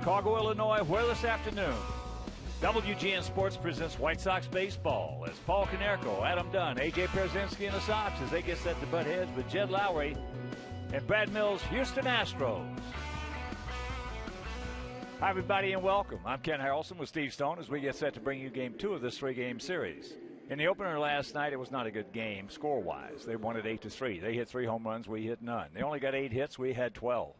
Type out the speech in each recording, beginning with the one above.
Chicago, Illinois, where this afternoon WGN Sports presents White Sox baseball as Paul Konerko, Adam Dunn, A.J. Pierzynski, and the Sox as they get set to butt heads with Jed Lowry and Brad Mills' Houston Astros. Hi, everybody, and welcome. I'm Ken Harrelson with Steve Stone as we get set to bring you Game 2 of this three-game series. In the opener last night, it was not a good game score-wise. They won it 8-3. They hit 3 home runs. We hit none. They only got 8 hits. We had 12.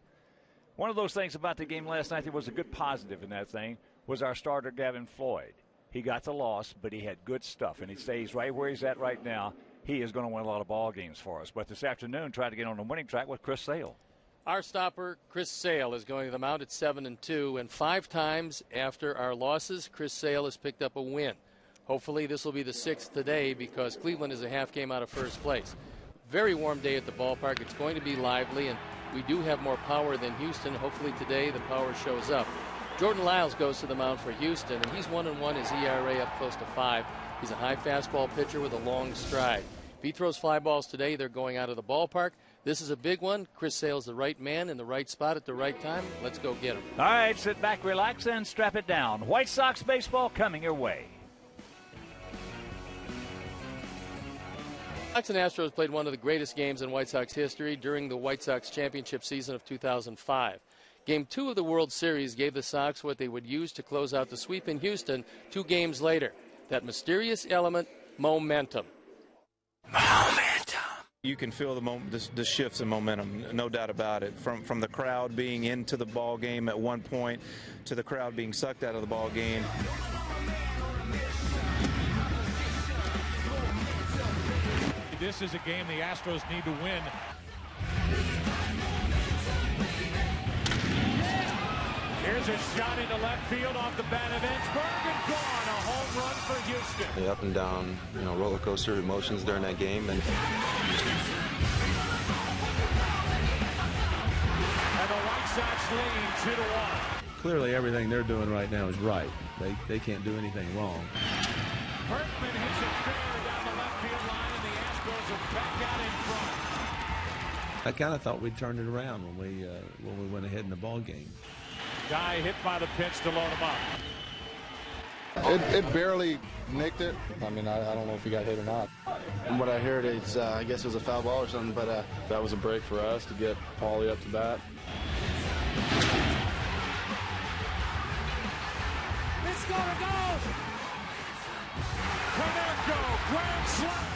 One of those things about the game last night that was a good positive in that thing was our starter, Gavin Floyd. He got the loss, but he had good stuff, and he stays right where he's at right now. He is going to win a lot of ball games for us. But this afternoon, try to get on the winning track with Chris Sale. Our stopper, Chris Sale, is going to the mound at 7-2, and 5 times after our losses, Chris Sale has picked up a win. Hopefully this will be the 6th today because Cleveland is a half game out of first place. Very warm day at the ballpark. It's going to be lively, and we do have more power than Houston. Hopefully today the power shows up. Jordan Lyles goes to the mound for Houston, and he's 1-1, his ERA up close to 5. He's a high fastball pitcher with a long stride. If he throws fly balls today, they're going out of the ballpark. This is a big one. Chris Sale's the right man in the right spot at the right time. Let's go get him. All right, sit back, relax, and strap it down. White Sox baseball coming your way. Sox and Astros played one of the greatest games in White Sox history during the White Sox championship season of 2005. Game 2 of the World Series gave the Sox what they would use to close out the sweep in Houston 2 games later. That mysterious element, momentum. You can feel the shifts in momentum, no doubt about it. From the crowd being into the ball game at one point to the crowd being sucked out of the ball game. This is a game the Astros need to win. Here's a shot into left field off the bat of Edgeburg and gone. A home run for Houston. The up and down, roller coaster emotions during that game. And the White Sox lead 2-1. Clearly everything they're doing right now is right. They can't do anything wrong. Berkman hits it fair down the left field line, and the Astros are back out in front. I kind of thought we'd turned it around when we went ahead in the ball game. Guy hit by the pitch to load him up. It barely nicked it. I mean, I don't know if he got hit or not. From what I heard, it's I guess it was a foul ball or something, but that was a break for us to get Paulie up to bat. It's gonna go! Konerko, grand slam!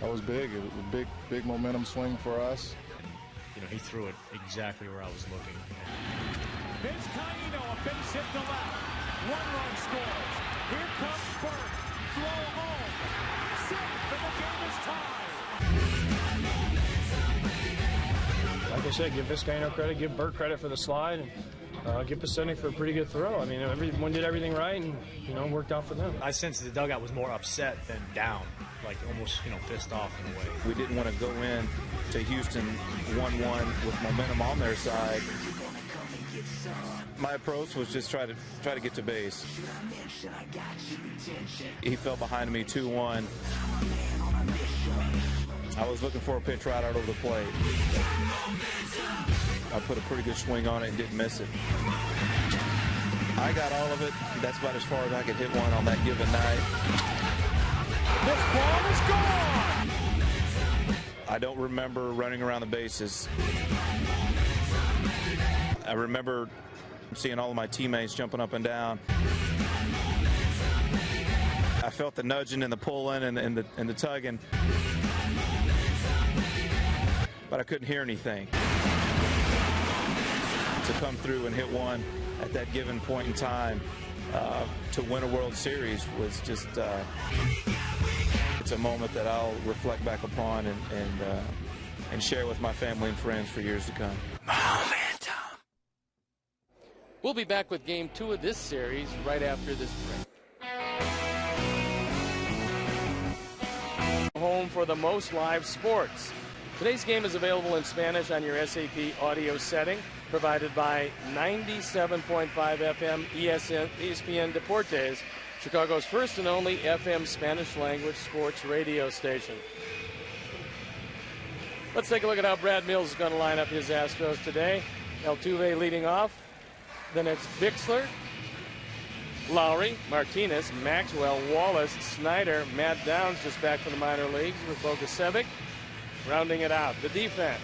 That was big. It was a big momentum swing for us. He threw it exactly where I was looking. Vince Caino, a base hit to left. 1 run scores. Here comes Burke. Throw home. Safe, and the game is tied. Like I said, give Vince Caino credit, give Burke credit for the slide, and give Pacenik for a pretty good throw. I mean, everyone did everything right, and worked out for them. I sensed the dugout was more upset than down, like almost pissed off in a way. We didn't want to go in to Houston 1-1 with momentum on their side. My approach was just try to get to base. He fell behind me 2-1. I was looking for a pitch right out over the plate. I put a pretty good swing on it and didn't miss it. I got all of it. That's about as far as I could hit one on that given night. This ball is gone! I don't remember running around the bases. I remember seeing all of my teammates jumping up and down. I felt the nudging and the pulling and the tugging, but I couldn't hear anything. To come through and hit one at that given point in time to win a World Series was just it's a moment that I'll reflect back upon and share with my family and friends for years to come. Momentum. We'll be back with Game 2 of this series right after this break. Home for the most live sports. Today's game is available in Spanish on your SAP audio setting, provided by 97.5 FM ESPN Deportes, Chicago's first and only FM Spanish-language sports radio station. Let's take a look at how Brad Mills is going to line up his Astros today. Altuve leading off. Then it's Bixler, Lowry, Martinez, Maxwell, Wallace, Snyder, Matt Downs just back from the minor leagues with Bogusevic rounding it out. The defense.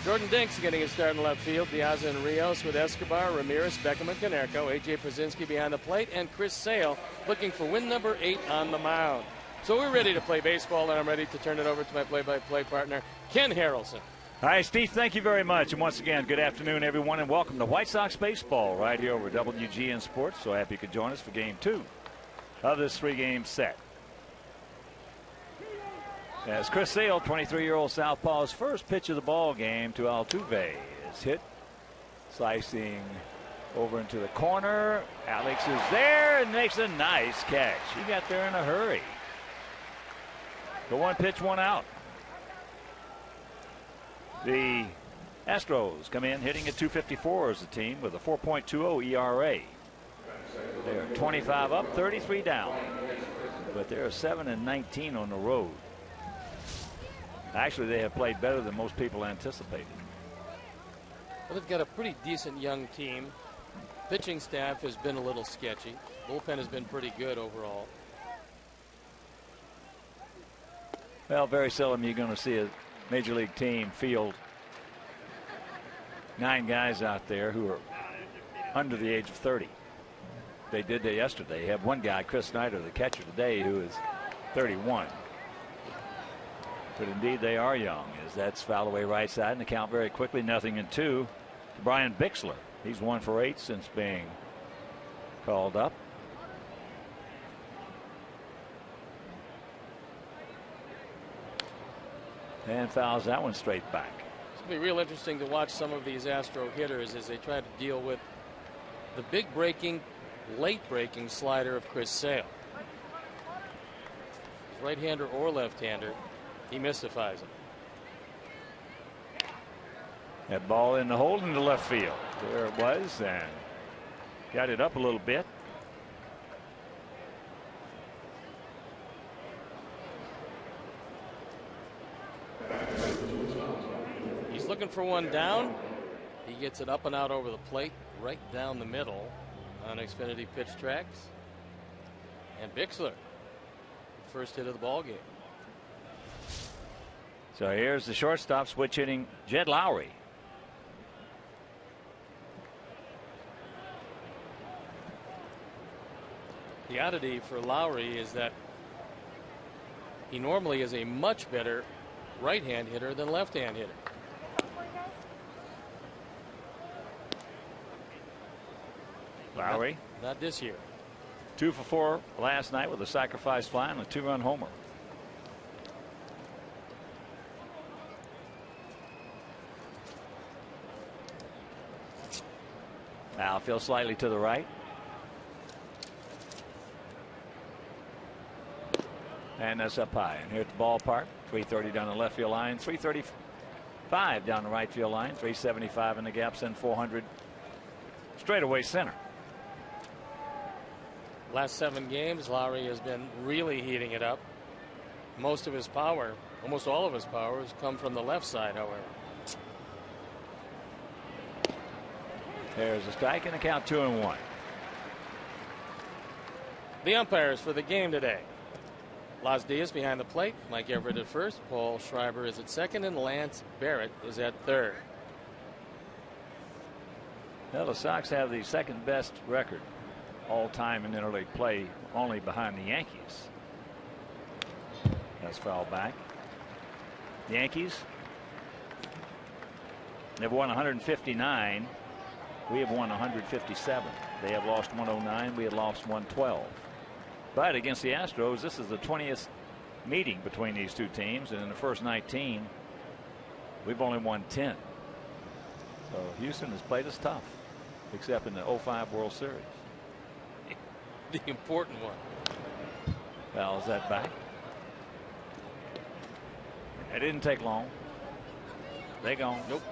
Jordan Dinks getting his start in left field. Diaz and Rios with Escobar, Ramirez, Beckham, and Konerko. A.J. Przinsky behind the plate. And Chris Sale looking for win number 8 on the mound. So we're ready to play baseball, and I'm ready to turn it over to my play-by-play partner, Ken Harrelson. All right, Steve, thank you very much. And once again, good afternoon, everyone, and welcome to White Sox baseball right here over WGN Sports. So happy you could join us for Game 2 of this 3-game set. As Chris Sale, 23-year-old southpaw's first pitch of the ball game to Altuve is hit, slicing over into the corner. Alex is there and makes a nice catch. He got there in a hurry. The 1 pitch, 1 out. The Astros come in hitting at .254 as a team with a 4.20 ERA. They're 25 up, 33 down, but they're 7-19 on the road. Actually, they have played better than most people anticipated. Well, they've got a pretty decent young team. Pitching staff has been a little sketchy. Bullpen has been pretty good overall. Well, very seldom you're going to see a major league team field 9 guys out there who are under the age of 30. They did that yesterday. You have one guy, Chris Snyder, the catcher today, who is 31. But indeed, they are young, as that's foul away right side, and the count very quickly, 0-2 to Brian Bixler. He's 1 for 8 since being called up. And fouls that one straight back. It's going to be real interesting to watch some of these Astro hitters as they try to deal with the big breaking, late breaking slider of Chris Sale. Right-hander or left-hander, he mystifies him. That ball in the hole into left field. There it was, and got it up a little bit. He's looking for one down. He gets it up and out over the plate, right down the middle on Xfinity pitch tracks. And Bixler, first hit of the ball game. So here's the shortstop switch hitting Jed Lowry. The oddity for Lowry is that he normally is a much better right-hand hitter than left-hand hitter. Lowry. Not this year. 2 for 4 last night with a sacrifice fly and a 2-run homer. Outfield slightly to the right. And that's up high. And here at the ballpark, 330 down the left field line, 335 down the right field line, 375 in the gaps, and 400 straightaway center. Last 7 games, Lowry has been really heating it up. Most of his power, almost all of his power, has come from the left side, however. There's a strike and a count, 2-1. The umpires for the game today. Las Diaz behind the plate, Mike Everett at first, Paul Schreiber is at second, and Lance Barrett is at third. Well, the Sox have the second best record all time in interleague play, only behind the Yankees. That's foul back. The Yankees, they've won 159. We have won 157. They have lost 109. We have lost 112. But against the Astros, this is the 20th meeting between these two teams, and in the first 19, we've only won 10. So Houston has played us tough, except in the 05 World Series. The important one. Fouls that back. It didn't take long. They gone. Nope.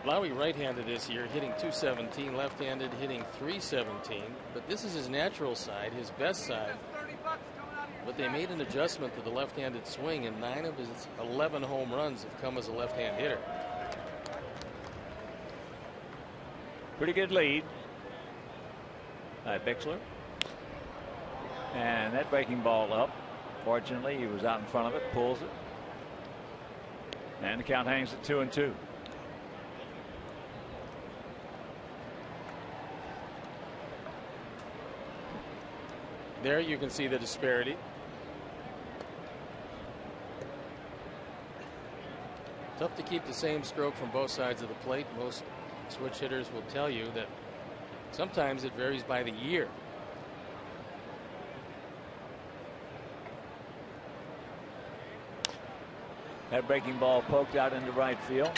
Lowry right-handed this year, hitting .217, left-handed hitting .317, but this is his natural side, his best side. But they made an adjustment to the left-handed swing, and 9 of his 11 home runs have come as a left-hand hitter. Pretty good lead by Bixler. And that breaking ball up. Fortunately, he was out in front of it, pulls it. And the count hangs at 2-2. There you can see the disparity. Tough to keep the same stroke from both sides of the plate. Most switch hitters will tell you that sometimes it varies by the year. That breaking ball poked out into right field.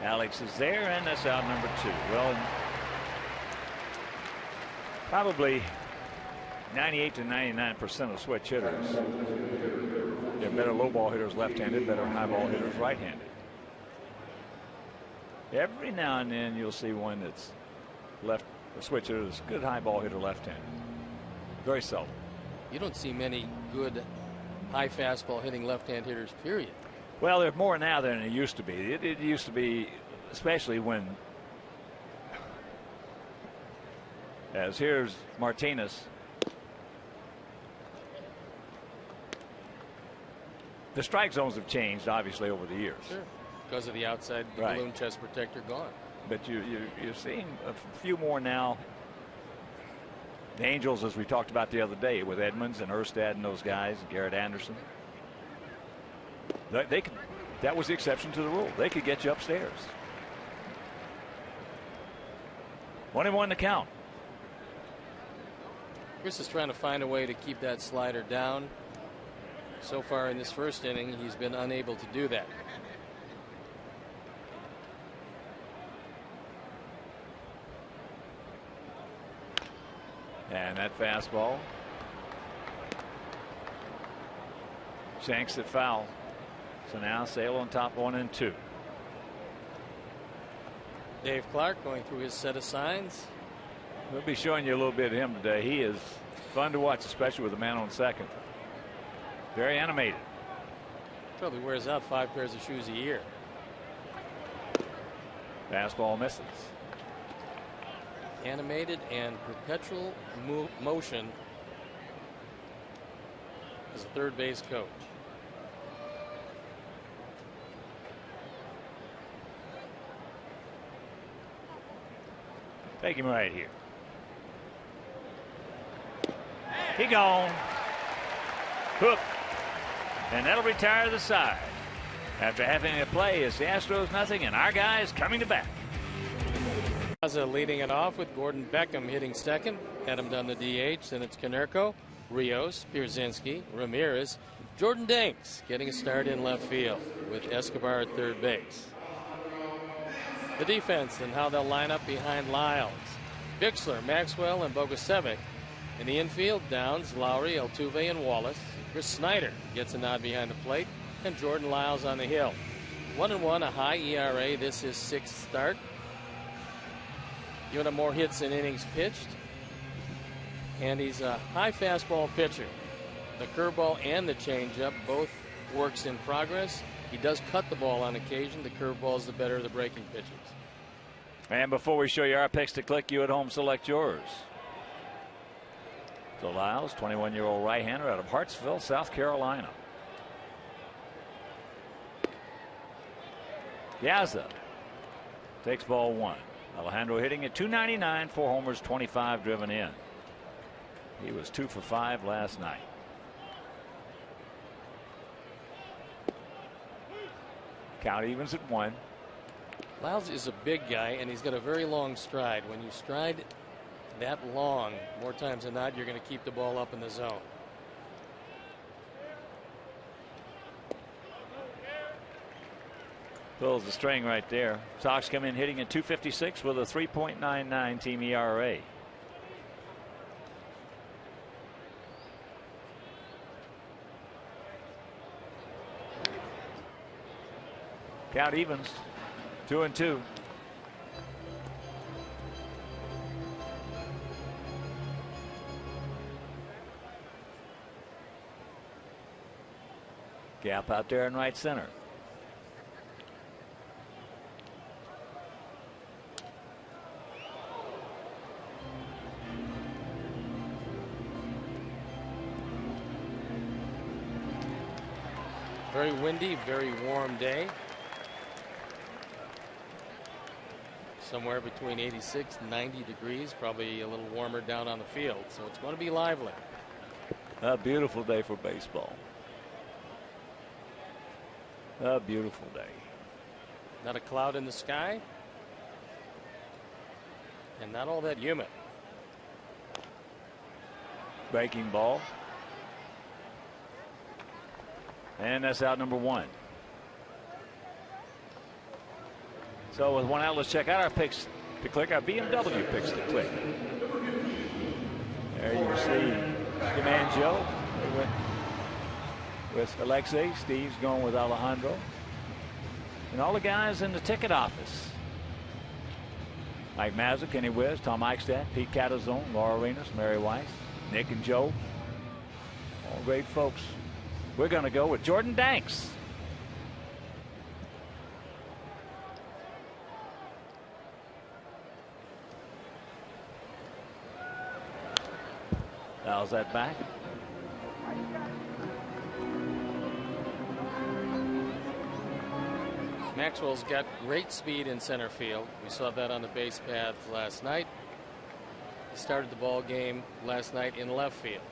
Alex is there, and that's out number 2. Well, probably 98 to 99% of switch hitters. They're better low ball hitters left-handed, better high ball hitters right-handed. Every now and then you'll see one that's a switch hitter that's a good high ball hitter left-handed. Very seldom. You don't see many good high fastball hitting left-hand hitters, period. Well, there's more now than it used to be. It used to be, especially when, as here's Martinez. The strike zones have changed, obviously, over the years. Sure. Because of the outside balloon chest protector gone. But you're seeing a few more now. The Angels, as we talked about the other day, with Edmonds and Erstad and those guys, Garrett Anderson. That was the exception to the rule. They could get you upstairs. 1-1 to count. Chris is trying to find a way to keep that slider down. So far in this first inning, he's been unable to do that. And that fastball shanks it foul. So now Sale on top, 1-2. Dave Clark going through his set of signs. We'll be showing you a little bit of him today. He is fun to watch, especially with a man on second. Very animated. Probably wears out 5 pairs of shoes a year. Fastball misses. Animated and perpetual motion as a third base coach. Take him right here. He gone. Hook. And that'll retire the side. After having a play, it's the Astros nothing, and our guys coming to bat. Leading it off with Gordon Beckham hitting second. Adam done the DH. Then it's Konerko, Rios, Pierzynski, Ramirez, Jordan Danks getting a start in left field with Escobar at third base. The defense and how they'll line up behind Lyles. Bixler, Maxwell, and Bogusevic. In the infield, Downs, Lowry, Altuve, and Wallace. Chris Snyder gets a nod behind the plate, and Jordan Lyles on the hill. 1-1, a high ERA. This is 6th start. Giving up more hits than innings pitched. And he's a high fastball pitcher. The curveball and the changeup both works in progress. He does cut the ball on occasion. The curveball is the better of the breaking pitches. And before we show you our picks to click, you at home select yours. So Lyles, 21-year-old right-hander out of Hartsville, South Carolina. Piazza takes ball 1. Alejandro hitting at .299, 4 homers, 25 driven in. He was 2 for 5 last night. Count evens at 1. Lyles is a big guy, and he's got a very long stride. When you stride that long, more times than not, you're going to keep the ball up in the zone. Pulls the string right there. Sox come in hitting at .256 with a 3.99 team ERA. Count evens, 2-2. Gap out there in right center. Very windy, very warm day. Somewhere between 86 and 90 degrees, probably a little warmer down on the field. So it's going to be lively. A beautiful day for baseball. A beautiful day. Not a cloud in the sky. And not all that humid. Breaking ball. And that's out number 1. So with one out, let's check out our picks to click. Our BMW picks to click. There you see your man Joe with Alexei. Steve's going with Alejandro. And all the guys in the ticket office. Mike Mazza, Kenny Wiz, Tom Eichstadt, Pete Catazone, Laura Arenas, Mary Weiss, Nick and Joe. All great folks. We're going to go with Jordan Danks. How's that back? Maxwell's got great speed in center field. We saw that on the base path last night. He started the ball game last night in left field.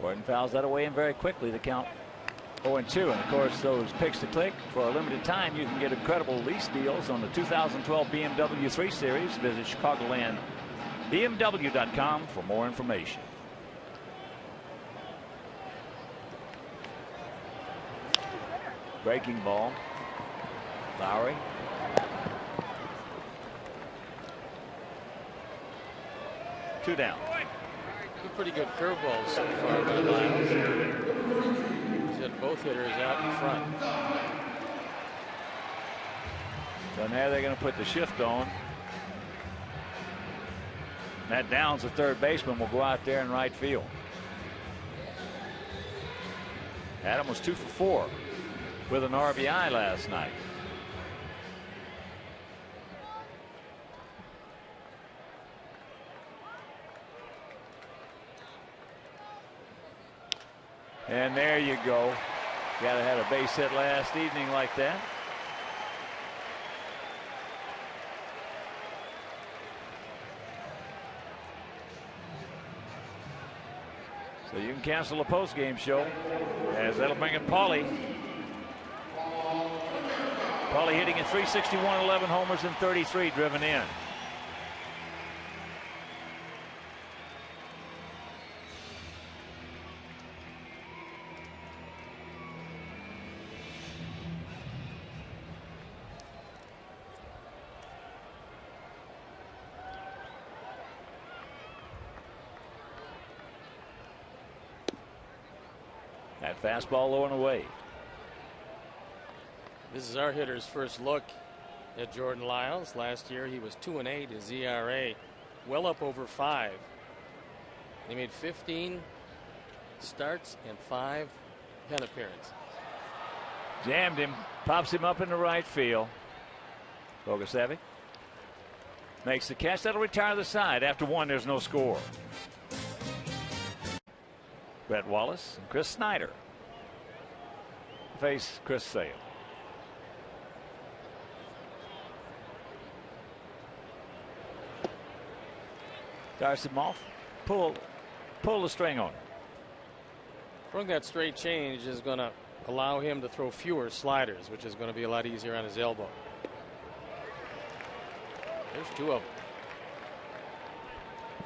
Gordon fouls that away and very quickly to count 0-2. And of course, those picks to click for a limited time. You can get incredible lease deals on the 2012 BMW 3 Series. Visit ChicagolandBMW.com for more information. Breaking ball. Lowry. Two down. Two pretty good curveballs so far by Lyles. He's got both hitters out in front. So now they're going to put the shift on. Matt Downs, the third baseman, will go out there in right field. Adam was 2 for 4 with an RBI last night. And there you go. Got to have a base hit last evening like that. So you can cancel a post-game show, as that'll bring in Paulie. Paulie hitting at .361, 11 homers and 33 driven in. That fastball low and away. This is our hitter's first look at Jordan Lyles. Last year he was 2-8. His ERA well up over 5. He made 15 starts and 5 pen appearances. Jammed him, pops him up in the right field. Bogasevic makes the catch. That'll retire the side. After 1, there's no score. Brett Wallace and Chris Snyder face Chris Sale. Darcy him off. Pull the string on him. Throwing that straight change is going to allow him to throw fewer sliders, which is going to be a lot easier on his elbow. There's 2 of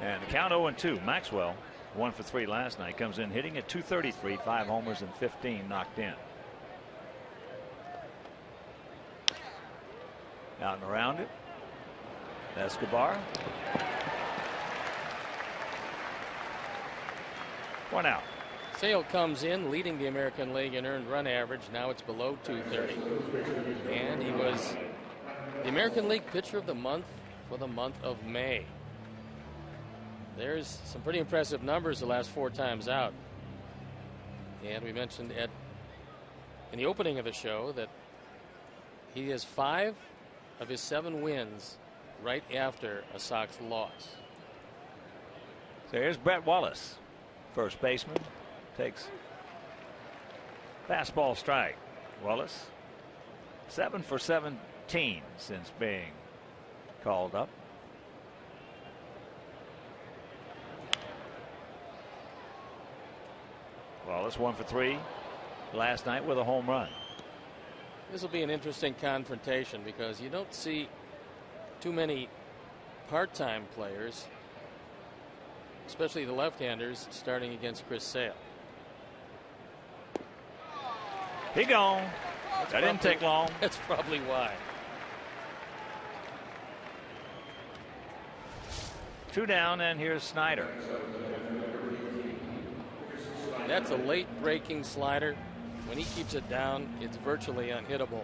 them. And the count 0-2. Maxwell, 1 for 3 last night, comes in hitting at .233, 5 homers and 15 knocked in. Out and around it. Escobar. 1 out. Sale comes in leading the American League in earned run average. Now it's below .230. And he was the American League Pitcher of the Month for the month of May. There's some pretty impressive numbers the last 4 times out. And we mentioned in the opening of the show that he has 5 of his 7 wins right after a Sox loss. So here's Brett Wallace. First baseman takes fastball strike. Wallace 7 for 17 since being called up. Wallace 1 for 3 last night with a home run. This will be an interesting confrontation because you don't see too many part-time players, especially the left-handers, starting against Chris Sale. He gone. That didn't take long. That's probably why. 2 down, and here's Snyder. That's a late breaking slider. When he keeps it down, it's virtually unhittable.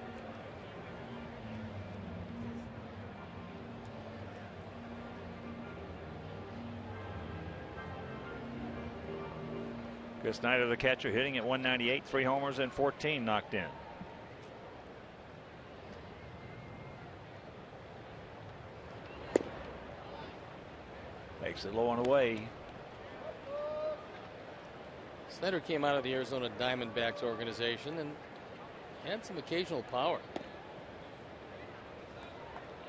Chris Snyder, the catcher, hitting at 198, 3 homers and 14 knocked in. Makes it low and away. Snyder came out of the Arizona Diamondbacks organization and had some occasional power.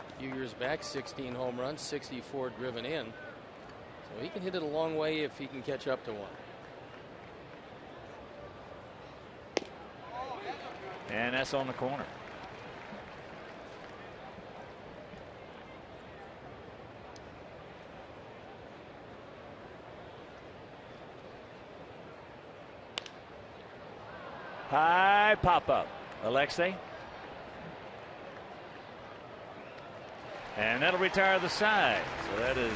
A few years back, 16 home runs, 64 driven in. So he can hit it a long way if he can catch up to one. And that's on the corner. High pop up. Alexei. And that'll retire the side. So that is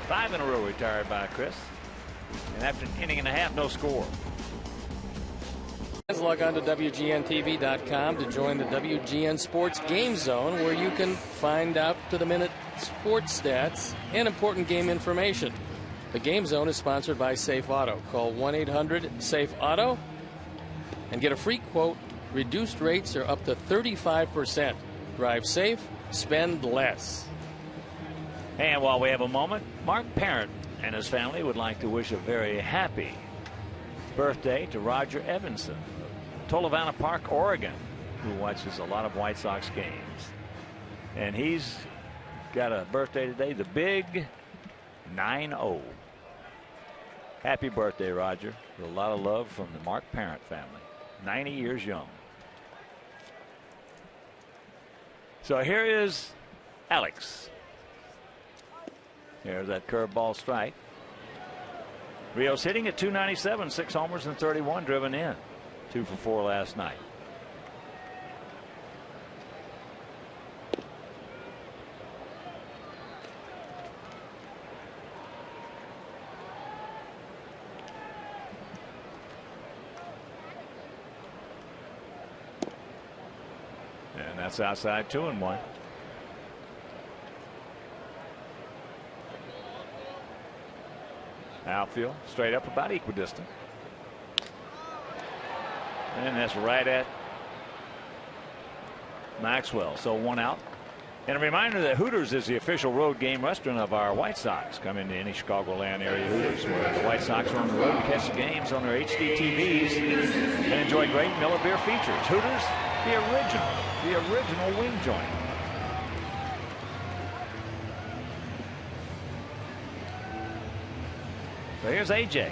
5 in a row retired by Chris. And after an inning and a half, no score. Let's log on to WGN-TV.com to join the WGN Sports Game Zone, where you can find out to-the-minute sports stats and important game information. The Game Zone is sponsored by Safe Auto. Call 1-800-SAFE-AUTO and get a free quote. Reduced rates are up to 35%. Drive safe, spend less. And while we have a moment, Mark Parent and his family would like to wish a very happy birthday to Roger Evanson of Tolovana Park, Oregon, who watches a lot of White Sox games. And he's got a birthday today, the big 9-0. Happy birthday, Roger. With a lot of love from the Mark Parent family. 90 years young. So here is Alex. Here's that curveball strike. Rios hitting at 297, 6 homers and 31 driven in. 2 for 4 last night. And that's outside 2-1. Outfield straight up about equidistant. And that's right at Maxwell. So 1 out. And a reminder that Hooters is the official road game restaurant of our White Sox. Come into any Chicagoland area Hooters where the White Sox are on the road and catch the games on their HD TVs and enjoy great Miller beer features. Hooters, the original wing joint. So here's AJ.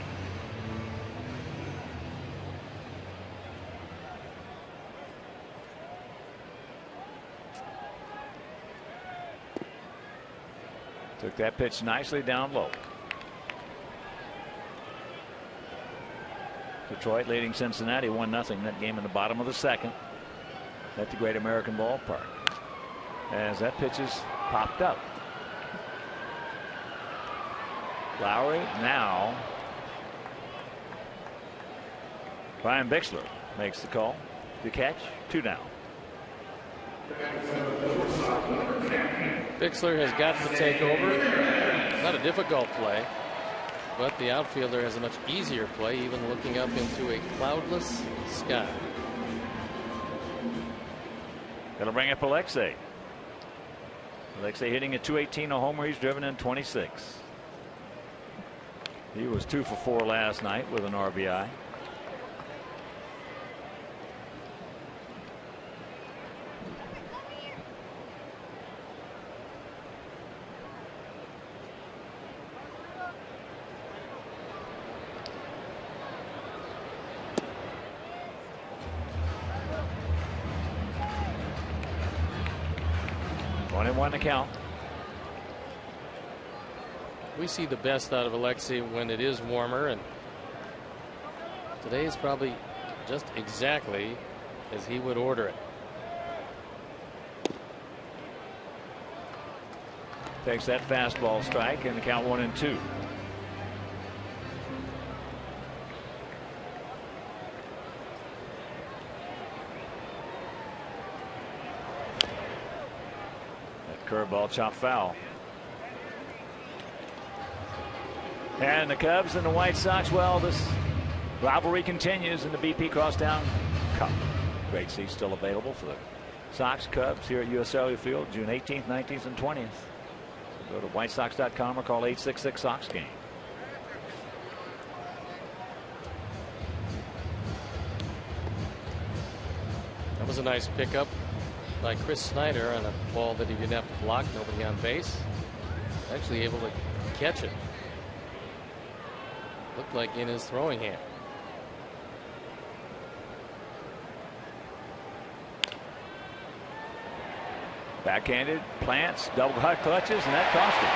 Took that pitch nicely down low. Detroit leading Cincinnati 1-0 that game in the bottom of the second at the Great American Ballpark. As that pitch is popped up. Lowry now. Brian Bixler makes the call. The catch, 2 down. Bixler has got to take over. Not a difficult play, but the outfielder has a much easier play, even looking up into a cloudless sky. That'll bring up Alexei. Alexei hitting at 218, a homer. He's driven in 26. He was 2 for 4 last night with an RBI. One to count. We see the best out of Alexei when it is warmer, and today is probably just exactly as he would order it. Takes that fastball strike and the count 1-2. Curveball chopped foul. And the Cubs and the White Sox, well, this rivalry continues in the BP Crosstown Cup. Great seats still available for the Sox Cubs here at US Cellular Field June 18th, 19th, and 20th. So go to whitesox.com or call 866-SOX-GAME. That was a nice pickup by Chris Snyder on a ball that he didn't have to block, nobody on base. Actually able to catch it. Looked like in his throwing hand. Backhanded, plants, double hot clutches, and that cost him.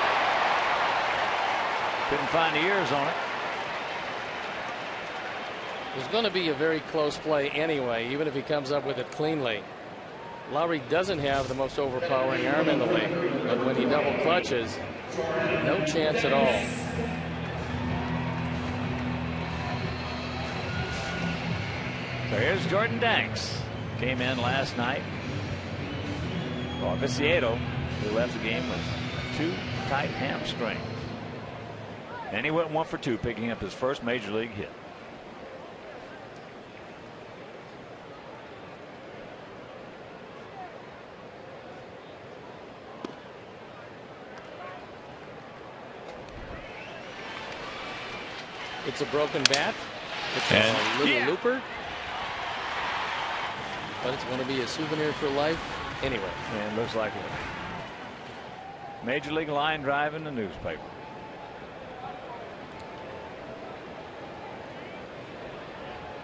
Couldn't find the ears on it. There's going to be a very close play anyway, even if he comes up with it cleanly. Lowry doesn't have the most overpowering arm in the league, but when he double clutches, no chance at all. So here's Jordan Danks. Came in last night. Well, Viciedo, who left the game with 2 tight hamstrings. And he went 1 for 2, picking up his first major league hit. It's a broken bat. It's a little looper. But it's going to be a souvenir for life anyway. And it looks like a major league line drive in the newspaper.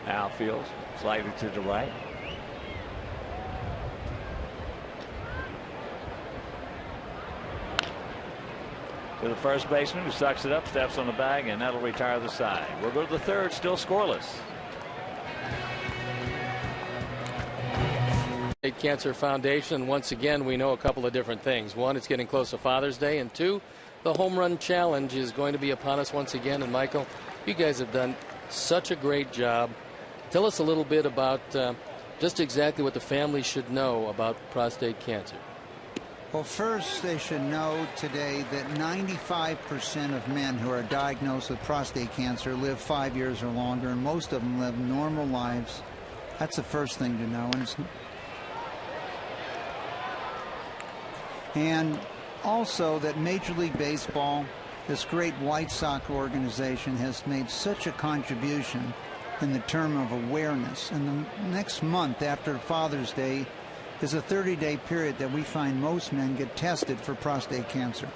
Outfield slightly to the right. To the first baseman, who sucks it up, steps on the bag, and that'll retire the side. We'll go to the third, still scoreless. Cancer Foundation, once again, we know a couple of different things. One, it's getting close to Father's Day, and two, the home run challenge is going to be upon us once again. And Michael, you guys have done such a great job. Tell us a little bit about just exactly what the family should know about prostate cancer. Well, first, they should know today that 95% of men who are diagnosed with prostate cancer live 5 years or longer, and most of them live normal lives. That's the first thing to know. And also that Major League Baseball, this great White Sox organization, has made such a contribution in the term of awareness. And the next month after Father's Day is a 30-day period that we find most men get tested for prostate cancer.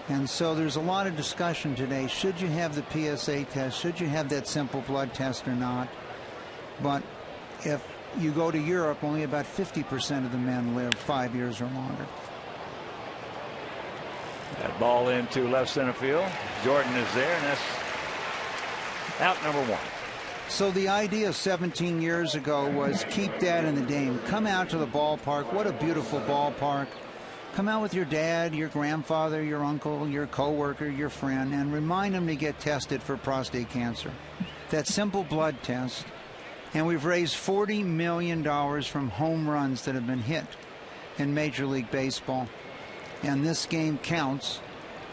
And so there's a lot of discussion today. Should you have the PSA test? Should you have that simple blood test or not? But if you go to Europe, only about 50% of the men live 5 years or longer. That ball into left center field. Jordan is there, and that's out number 1. So the idea 17 years ago was keep Dad in the game. Come out to the ballpark. What a beautiful ballpark. Come out with your dad, your grandfather, your uncle, your coworker, your friend, and remind them to get tested for prostate cancer. That simple blood test. And we've raised $40 million from home runs that have been hit in Major League Baseball. And this game counts.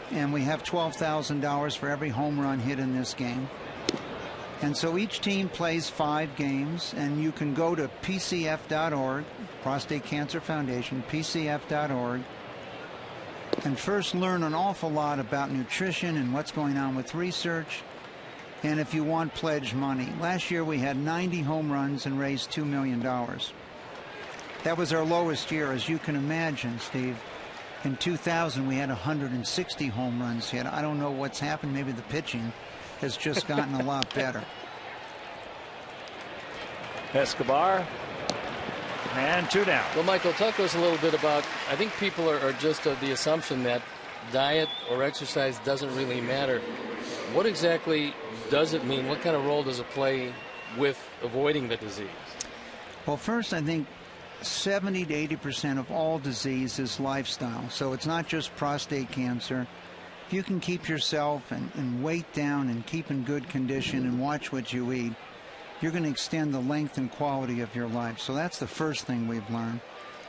And we have $12,000 for every home run hit in this game. And so each team plays 5 games, and you can go to PCF.org, Prostate Cancer Foundation, PCF.org, and first learn an awful lot about nutrition and what's going on with research. And if you want pledge money, last year we had 90 home runs and raised $2 million. That was our lowest year, as you can imagine, Steve. In 2000, we had 160 home runs hit. I don't know what's happened. Maybe the pitching has just gotten a lot better. Escobar. And 2 down. Well, Michael, talk to us a little bit about, I think people are just of the assumption that diet or exercise doesn't really matter. What exactly does it mean? What kind of role does it play with avoiding the disease? Well, first, I think 70 to 80% of all disease is lifestyle. So it's not just prostate cancer. If you can keep yourself and weight down and keep in good condition and watch what you eat, you're going to extend the length and quality of your life. So that's the first thing we've learned.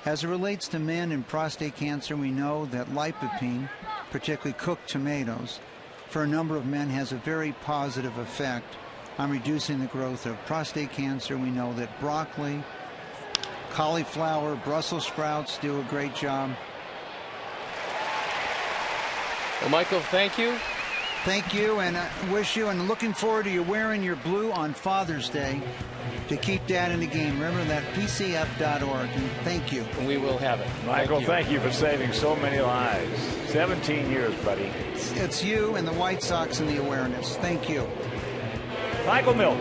As it relates to men and prostate cancer, we know that lycopene, particularly cooked tomatoes, for a number of men has a very positive effect on reducing the growth of prostate cancer. We know that broccoli, cauliflower, Brussels sprouts do a great job. Well, Michael, thank you. Thank you, and I wish you, and looking forward to you wearing your blue on Father's Day to keep Dad in the game. Remember that, PCF.org, and thank you. And we will have it. Michael, thank you for saving so many lives. 17 years, buddy. It's you and the White Sox and the awareness. Thank you. Michael Milk.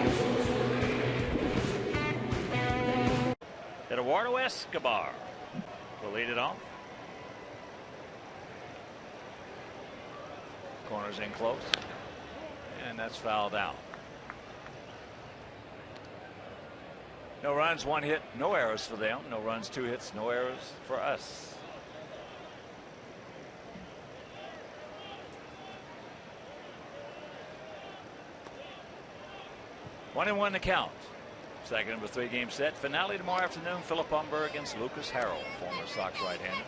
Eduardo Escobar will lead it off. Corners in close, and that's fouled out. No runs, 1 hit, no errors for them. No runs, 2 hits, no errors for us. One and 1 to count. Second of a 3-game set. Finale tomorrow afternoon. Philip Humber against Lucas Harrell, former Sox right-hander.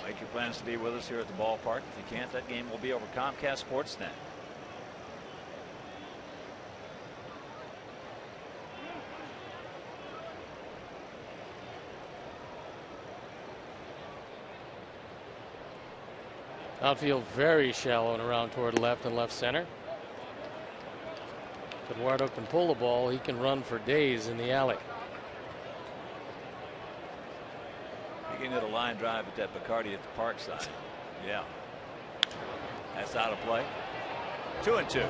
Make your plans to be with us here at the ballpark. If you can't, that game will be over Comcast Sportsnet. Outfield very shallow and around toward left and left center. If Eduardo can pull the ball, he can run for days in the alley. He can hit a line drive at that Bacardi at the park side. Yeah. That's out of play. 2-2.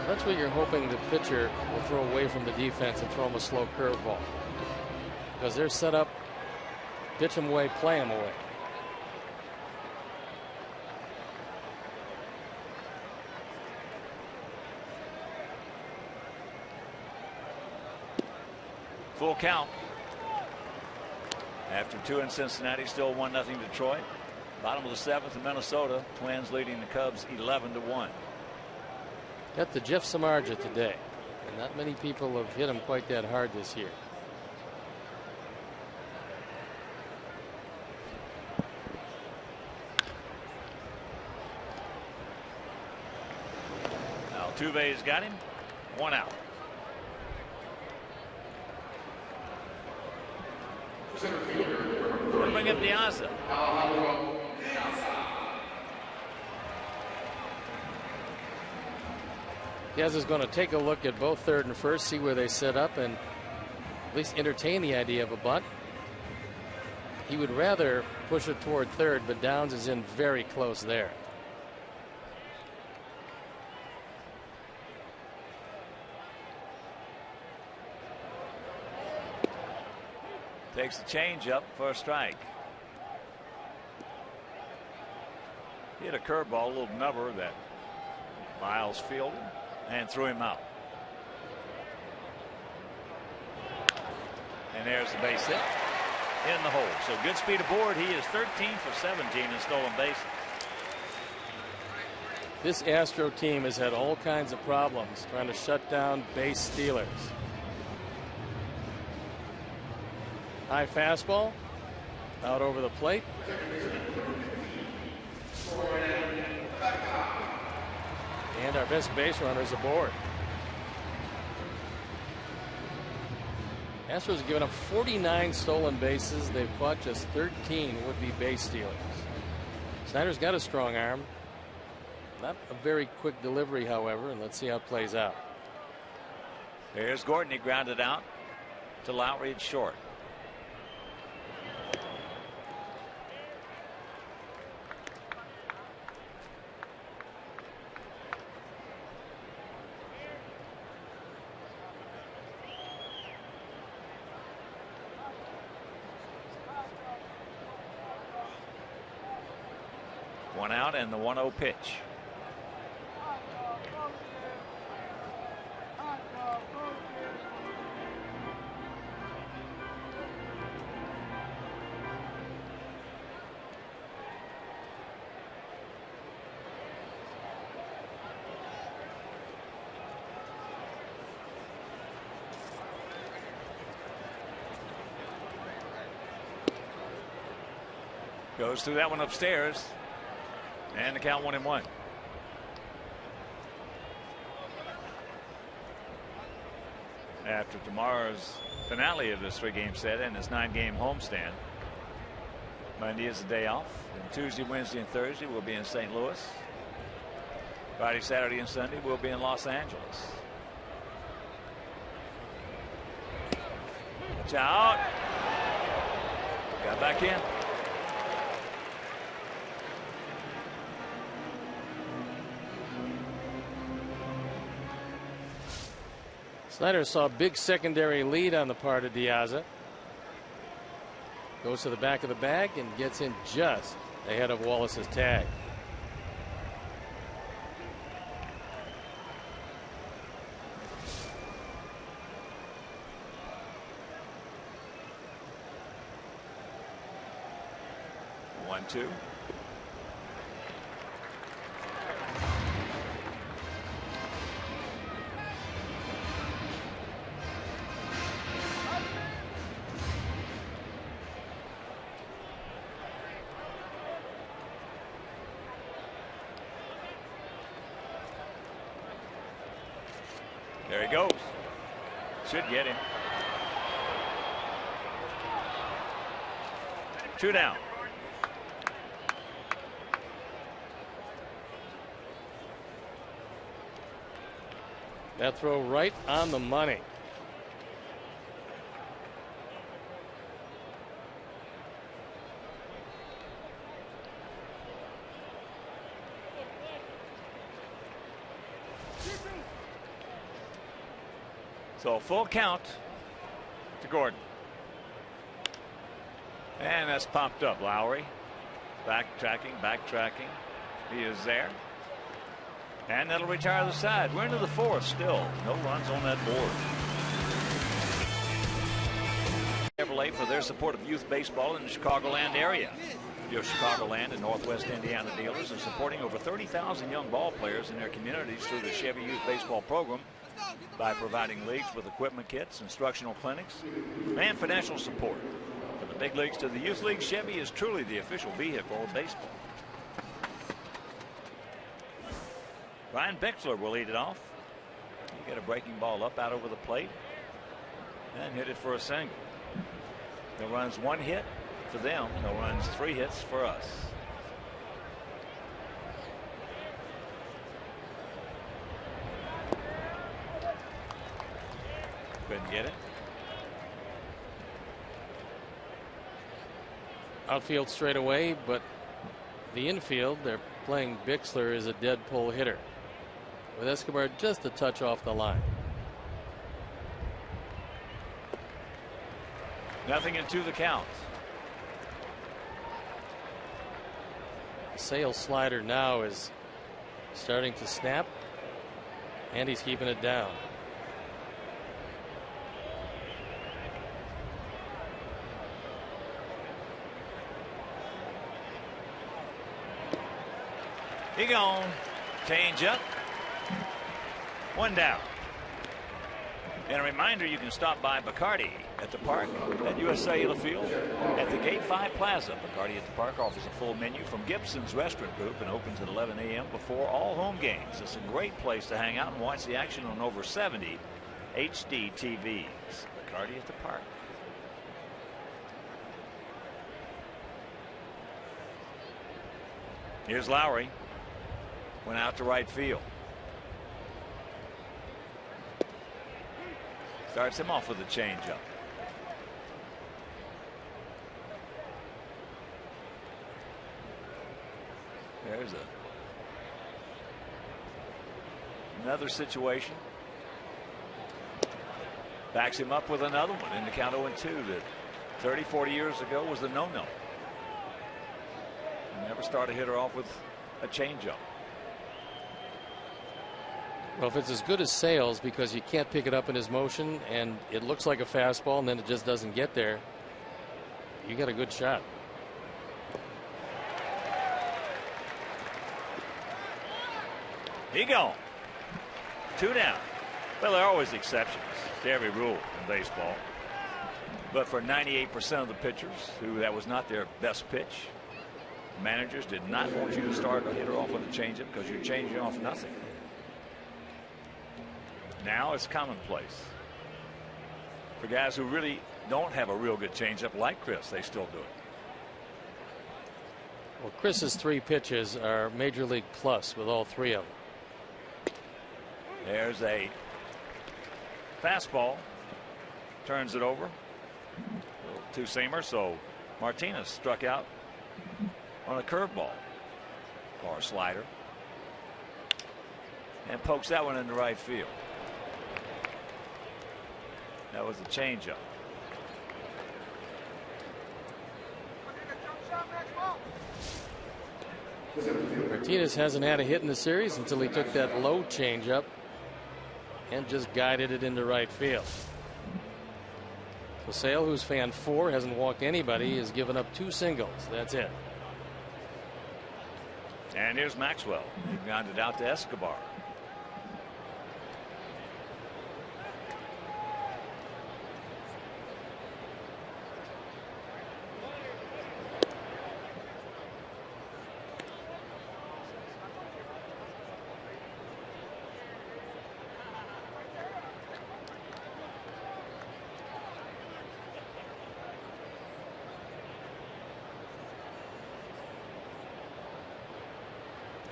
That's what you're hoping the pitcher will throw away from the defense and throw him a slow curveball. Because they're set up, pitch him away, play him away. Full count. After 2 in Cincinnati, still 1-0 Detroit. Bottom of the 7th in Minnesota. Twins leading the Cubs 11-1. Got the Jeff Samardzija today, and not many people have hit him quite that hard this year. Altuve's got him. 1 out. We'll bring up Diaz. Diaz is going to take a look at both third and first, see where they set up, and at least entertain the idea of a bunt. He would rather push it toward third, but Downs is in very close there. Takes the change up for a strike. He hit a curveball, a little nubber that Miles fielded and threw him out. And there's the base hit in the hole. So good speed aboard. He is 13 for 17 in stolen bases. This Astro team has had all kinds of problems trying to shut down base stealers. High fastball out over the plate. And our best base runner is aboard. Astros have given up 49 stolen bases. They've caught just 13 would-be base stealers. Snyder's got a strong arm. Not a very quick delivery, however, and let's see how it plays out. There's Gordon. He grounded out to Lowry at short. One out and the 1-0 pitch. Goes through that one upstairs. And the count 1-1. After tomorrow's finale of this 3-game set and this 9-game homestand, Monday is the day off. And Tuesday, Wednesday, and Thursday we'll be in St. Louis. Friday, Saturday, and Sunday we'll be in Los Angeles. Watch out. Got back in. Snyder saw a big secondary lead on the part of Diaza. Goes to the back of the bag and gets in just ahead of Wallace's tag. One, two. There he goes. Should get him. 2 down. That throw right on the money. So full count to Gordon. And that's popped up. Lowry backtracking. He is there. And that'll retire the side. We're into the 4th still. No runs on that board. Chevrolet for their support of youth baseball in the Chicagoland area. Your Chicagoland and Northwest Indiana dealers are supporting over 30,000 young ball players in their communities through the Chevy Youth Baseball Program by providing leagues with equipment kits, instructional clinics, and financial support. From the big leagues to the youth league, Chevy is truly the official vehicle of baseball. Ryan Bixler will lead it off. He got a breaking ball up out over the plate and hit it for a single. No runs, 1 hit for them. No runs, 3 hits for us. Couldn't get it. Outfield straight away, but the infield, they're playing Bixler as a dead pull hitter, with Escobar just a touch off the line. Nothing into the count. The Sale slider now is starting to snap, and he's keeping it down. He gone. Change up. 1 down. And a reminder, you can stop by Bacardi at the park at US Cellular Field at the Gate 5 Plaza. Bacardi at the park offers a full menu from Gibson's Restaurant Group and opens at 11 a.m. before all home games. It's a great place to hang out and watch the action on over 70 HD TVs. Bacardi at the park. Here's Lowry. Went out to right field. Starts him off with a changeup. There's another situation. Backs him up with another one in the count 0-2 that 30, 40 years ago was the no-no. Never start a hitter off with a changeup. Well, if it's as good as Sales, because you can't pick it up in his motion and it looks like a fastball and then it just doesn't get there, you got a good shot. He gone. 2 down. Well, there are always exceptions to every rule in baseball. But for 98% of the pitchers who that was not their best pitch, managers did not want you to start a hitter off with a changeup because you're changing off nothing. Now it's commonplace. For guys who really don't have a real good changeup like Chris, they still do it. Well, Chris's 3 pitches are Major League plus with all 3 of them. There's a fastball. Turns it over. Two-seamer, so Martinez struck out on a curveball or a slider and pokes that one into right field. That was a changeup. Martinez hasn't had a hit in the series until he took that low changeup and just guided it into right field. So Sale, who's fan 4, hasn't walked anybody, has given up 2 singles. That's it. And here's Maxwell. He grounded out to Escobar.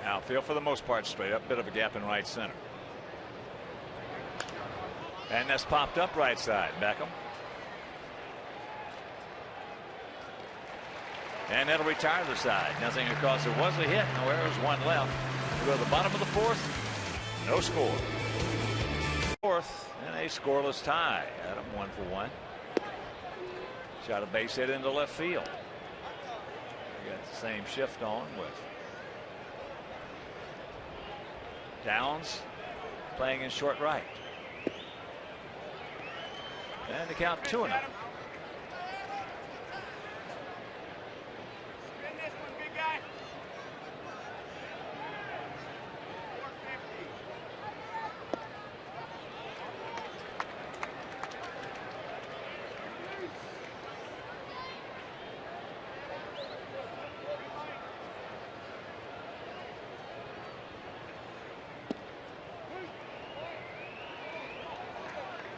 Outfield for the most part straight up, bit of a gap in right center. And that's popped up right side. Beckham. And that'll retire the side. Nothing because there was a hit. No errors, 1 left. We go to the bottom of the 4th. No score. 4th and a scoreless tie. Adam 1 for 1. Shot a base hit into left field. We got the same shift on with Downs playing in short right. And the count 2-0.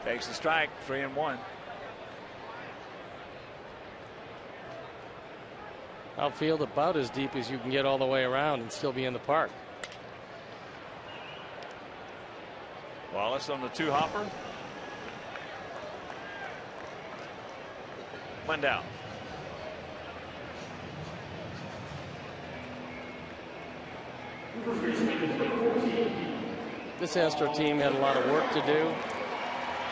Takes the strike, 3-1. Outfield about as deep as you can get all the way around and still be in the park. Wallace on the 2-hopper. 1 down. This Astro team had a lot of work to do.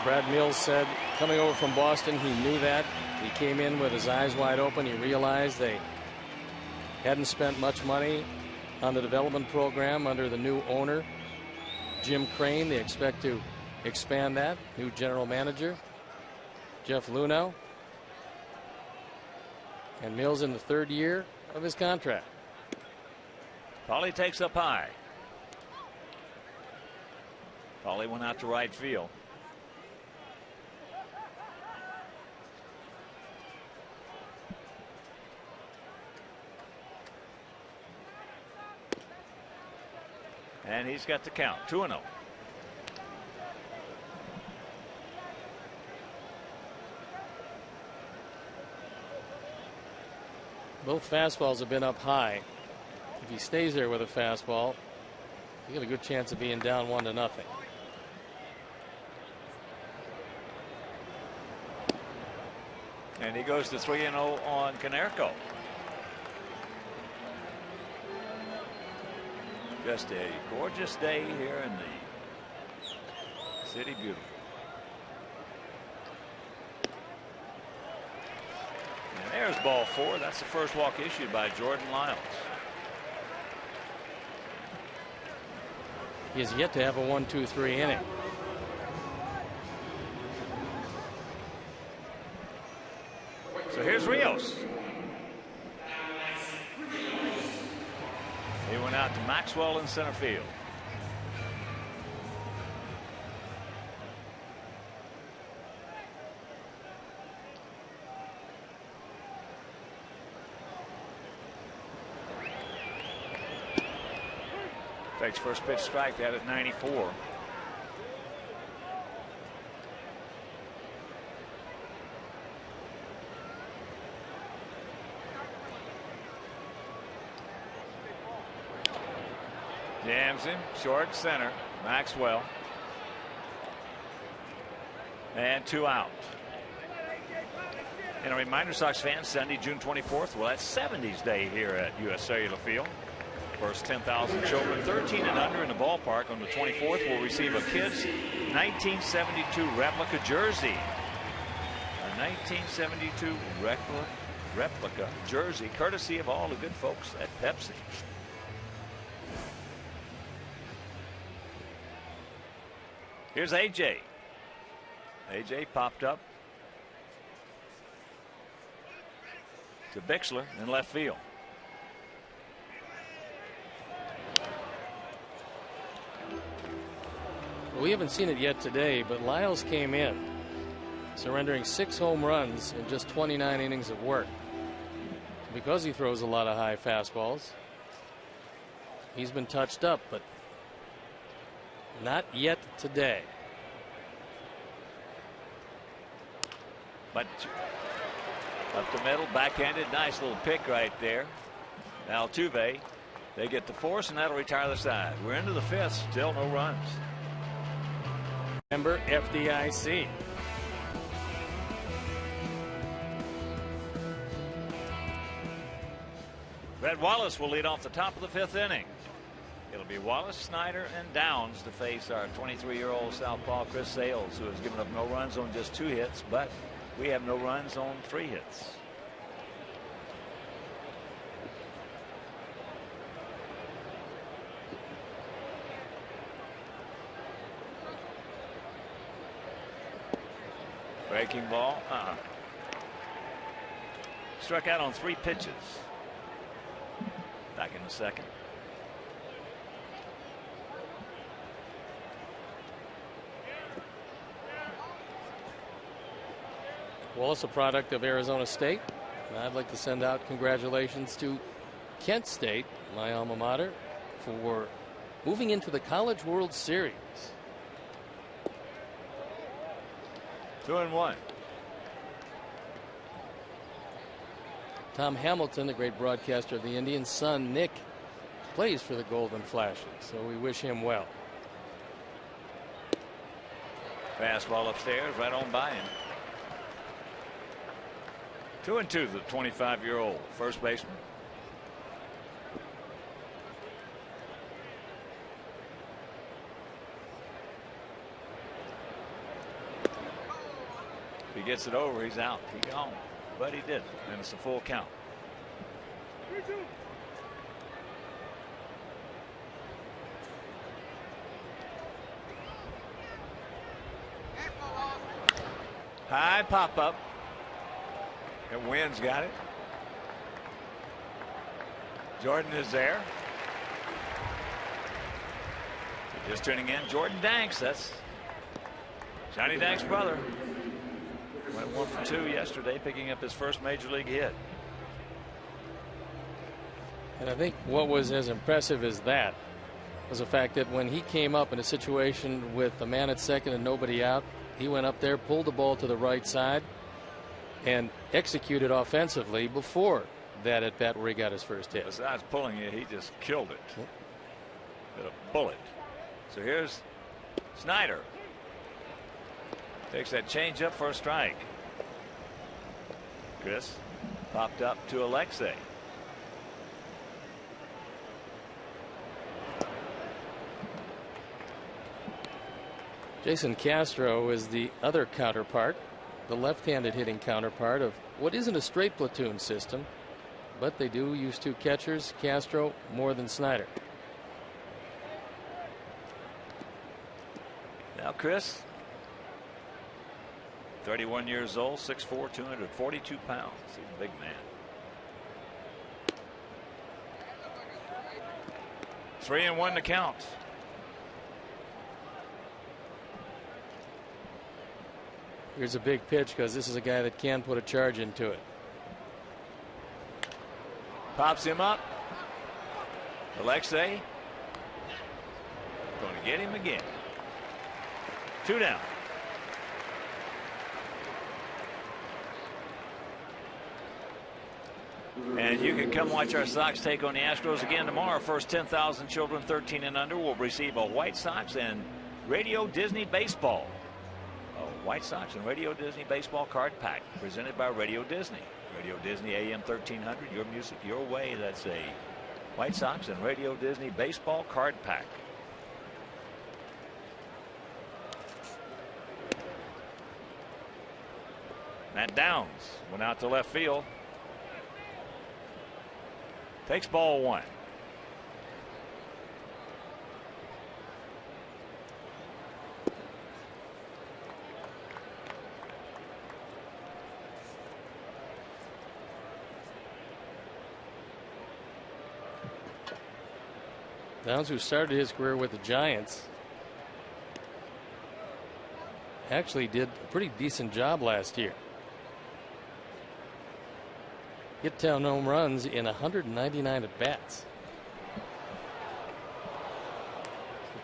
Brad Mills said coming over from Boston, he knew that. He came in with his eyes wide open. He realized they hadn't spent much money on the development program under the new owner, Jim Crane. They expect to expand that. New general manager, Jeff Luhnow. And Mills in the 3rd year of his contract. Paulie takes up high. Paulie went out to right field. And he's got the count, 2-0. Both fastballs have been up high. If he stays there with a fastball, he got a good chance of being down 1-0. And he goes to 3-0 on Konerko. Just a gorgeous day here in the City Beautiful. And there's ball 4. That's the first walk issued by Jordan Lyles. He has yet to have a 1-2-3 inning. So here's Rios. He went out to Maxwell in center field. Takes first pitch strike out at 94. Jams him, short center, Maxwell. And 2 out. And a reminder, Sox fans, Sunday, June 24th, well, that's 70s Day here at U.S. Cellular Field. First 10,000 children 13 and under in the ballpark on the 24th will receive a kid's 1972 replica jersey. A 1972 replica jersey, courtesy of all the good folks at Pepsi. Here's AJ. AJ popped up to Bixler in left field. Well, we haven't seen it yet today, but Lyles came in, surrendering 6 home runs in just 29 innings of work. Because he throws a lot of high fastballs, he's been touched up, but not yet today. But up the middle, backhanded, nice little pick right there. Altuve, they get the force, and that'll retire the side. We're into the 5th, still no runs. Remember FDIC. Red Wallace will lead off the top of the 5th inning. It'll be Wallace, Snyder, and Downs to face our 23-year-old southpaw Chris Sales, who has given up no runs on just 2 hits, but we have no runs on 3 hits. Breaking ball. Struck out on 3 pitches. Back in the 2nd. Wallace, a product of Arizona State. And I'd like to send out congratulations to Kent State, my alma mater, for moving into the College World Series. 2-1. Tom Hamilton, the great broadcaster of the Indians' son Nick, plays for the Golden Flashes, so we wish him well. Fastball upstairs, right on by him. 2-2, the 25-year-old first baseman. If he gets it over, he's out. He's gone. But he didn't, and it's a full count. High pop up. And Wynn's got it. Jordan is there. Just tuning in, Jordan Danks. That's Johnny Danks' brother. Went 1 for 2 yesterday, picking up his first major league hit. And I think what was as impressive as that was the fact that when he came up in a situation with a man at second and nobody out, he went up there, pulled the ball to the right side, and executed offensively before that at bat where he got his first hit. Besides pulling it, he just killed it. With a bullet. So here's Snyder. Takes that change up for a strike. Chris popped up to Alexei. Jason Castro is the other counterpart, the left-handed hitting counterpart of what isn't a straight platoon system, but they do use two catchers, Castro more than Snyder. Now Chris, 31 years old, 6'4", 242 pounds. He's a big man. 3-1 to count. Here's a big pitch because this is a guy that can put a charge into it. Pops him up. Alexei going to get him again. 2 down. And you can come watch our Sox take on the Astros again tomorrow. First 10,000 children 13 and under will receive a White Sox and Radio Disney baseball. A White Sox and Radio Disney baseball card pack presented by Radio Disney. Radio Disney AM 1300, your music, your way. That's a White Sox and Radio Disney baseball card pack. Matt Downs went out to left field. Takes ball 1. Downs, who started his career with the Giants, actually did a pretty decent job last year. Hit 10 home runs in 199 at bats.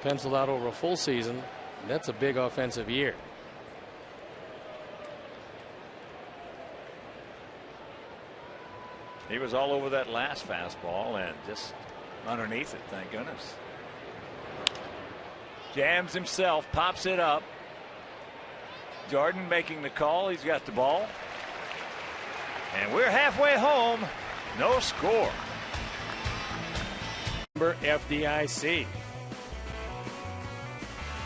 Penciled out over a full season. That's a big offensive year. He was all over that last fastball and just underneath it, thank goodness. Jams himself, pops it up. Jordan making the call. He's got the ball. And we're halfway home. No score. FDIC.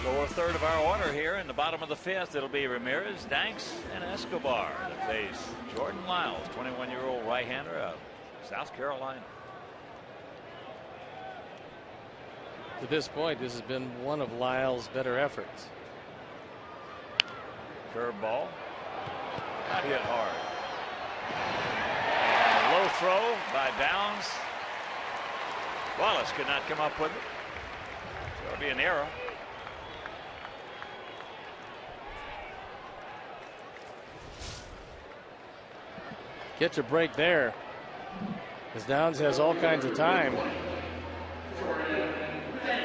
Lower third of our order here in the bottom of the 5th. It'll be Ramirez, Danks, and Escobar to face Jordan Lyles, 21-year-old right-hander of South Carolina. To this point, this has been one of Lyles' better efforts. Curveball. Not hit hard. And a low throw by Downs. Wallace could not come up with it. So it'll be an error. Catch a break there, as Downs has all kinds of time.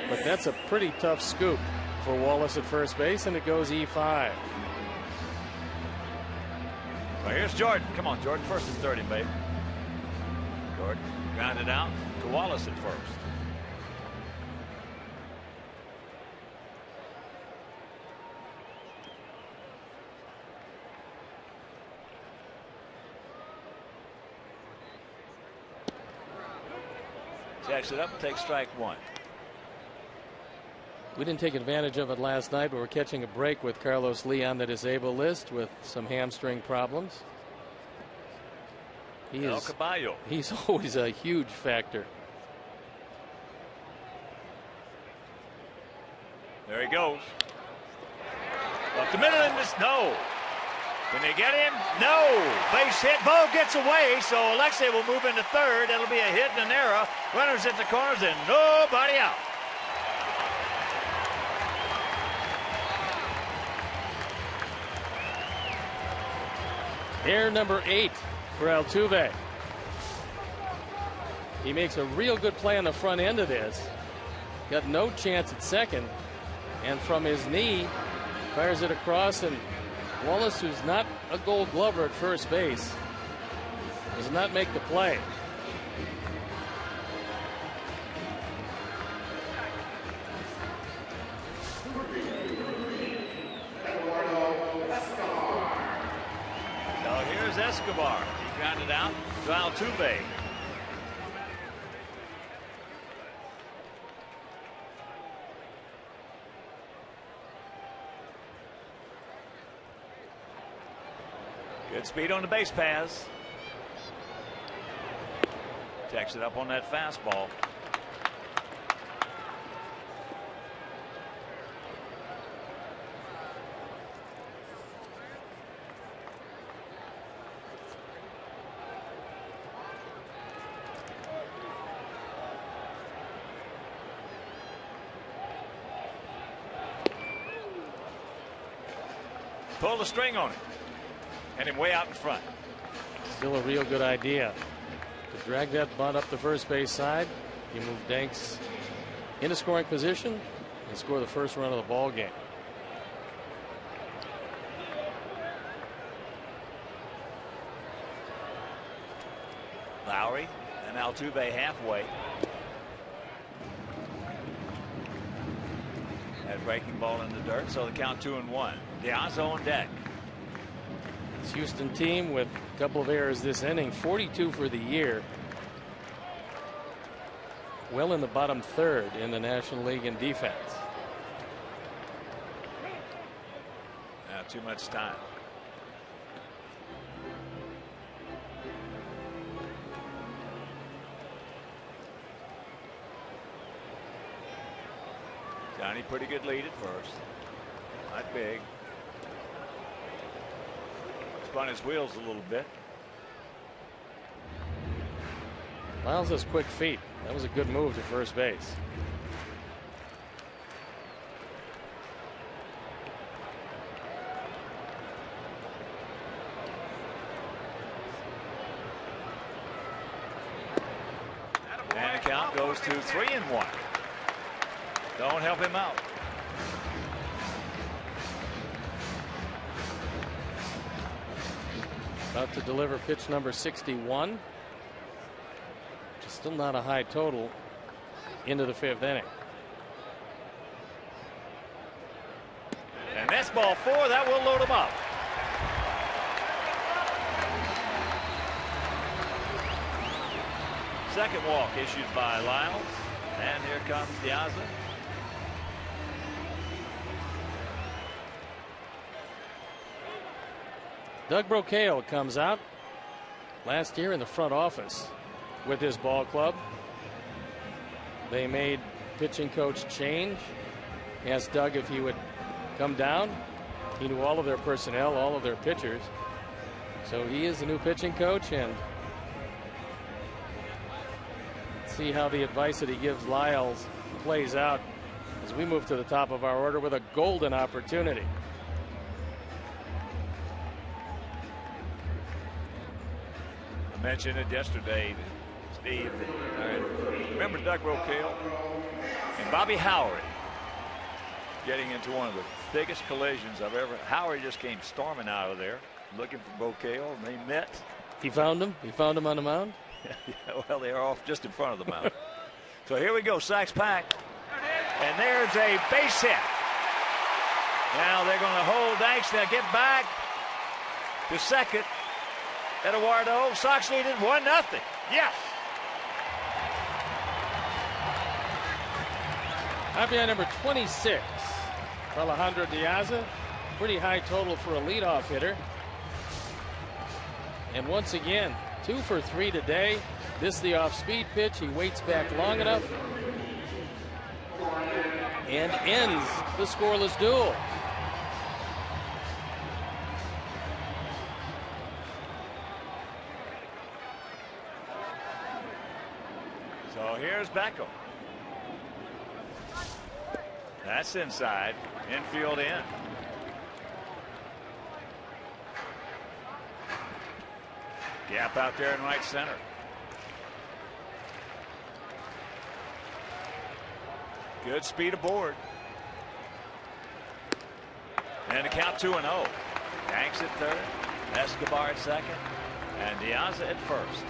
But that's a pretty tough scoop for Wallace at first base, and it goes E5. Well, here's Jordan. Come on, Jordan. First and 30, baby. Jordan grounded out to Wallace at first. Jacks it up and takes strike 1. We didn't take advantage of it last night, but we're catching a break with Carlos Lee on the disabled list with some hamstring problems. He's always a huge factor. There he goes. Up the middle and this, no. Can they get him? No. Base hit. Ball gets away, so Alexei will move into third. That'll be a hit and an error. Runners at the corners and nobody out. Error number 8 for Altuve. He makes a real good play on the front end of this. Got no chance at second. And from his knee, fires it across, and Wallace, who's not a Gold Glover at first base, does not make the play. So here's Escobar. He grounded out to Altuve. Good speed on the base pass. Checks it up on that fastball. Pull the string on it. And him way out in front. Still a real good idea to drag that bunt up the first base side. You move Danks into scoring position and score the first run of the ball game. Lowry and Altuve halfway. That breaking ball in the dirt, so the count 2-1. Diaz on deck. This Houston team with a couple of errors this inning, 42 for the year. Well in the bottom third in the National League in defense. Not too much time. Johnny pretty good lead at first. Not big. Spun his wheels a little bit. Lyles has quick feet. That was a good move to first base. And the count goes to 3-1. Don't help him out. About to deliver pitch number 61. Which is still not a high total into the fifth inning. And that's ball 4. That will load him up. Second walk issued by Lyles. And here comes Diaz. Doug Brocail comes out last year in the front office with his ball club. They made pitching coach change. Asked Doug if he would come down. He knew all of their personnel, all of their pitchers. So he is the new pitching coach, and see how the advice that he gives Lyles plays out as we move to the top of our order with a golden opportunity. I mentioned it yesterday, Steve. Remember Doug Brocail and Bobby Howard getting into one of the biggest collisions I've ever. Howard just came storming out of there looking for Brocail, and they met. He found him. He found him on the mound. Yeah, well, they are off just in front of the mound. So here we go, Sacks pack, and there's a base hit. Now they're going to hold Danks. They'll get back to second. Eduardo, Sox lead it 1-0. Yes. RBI number 26 for Alejandro Diaz. Pretty high total for a leadoff hitter. And once again, 2 for 3 today. This is the off-speed pitch. He waits back long enough and ends the scoreless duel. So here's Beckham. That's inside. Infield in. Gap out there in right center. Good speed aboard. And the count 2-0. Danks at third. Escobar at second. And Diaz at first.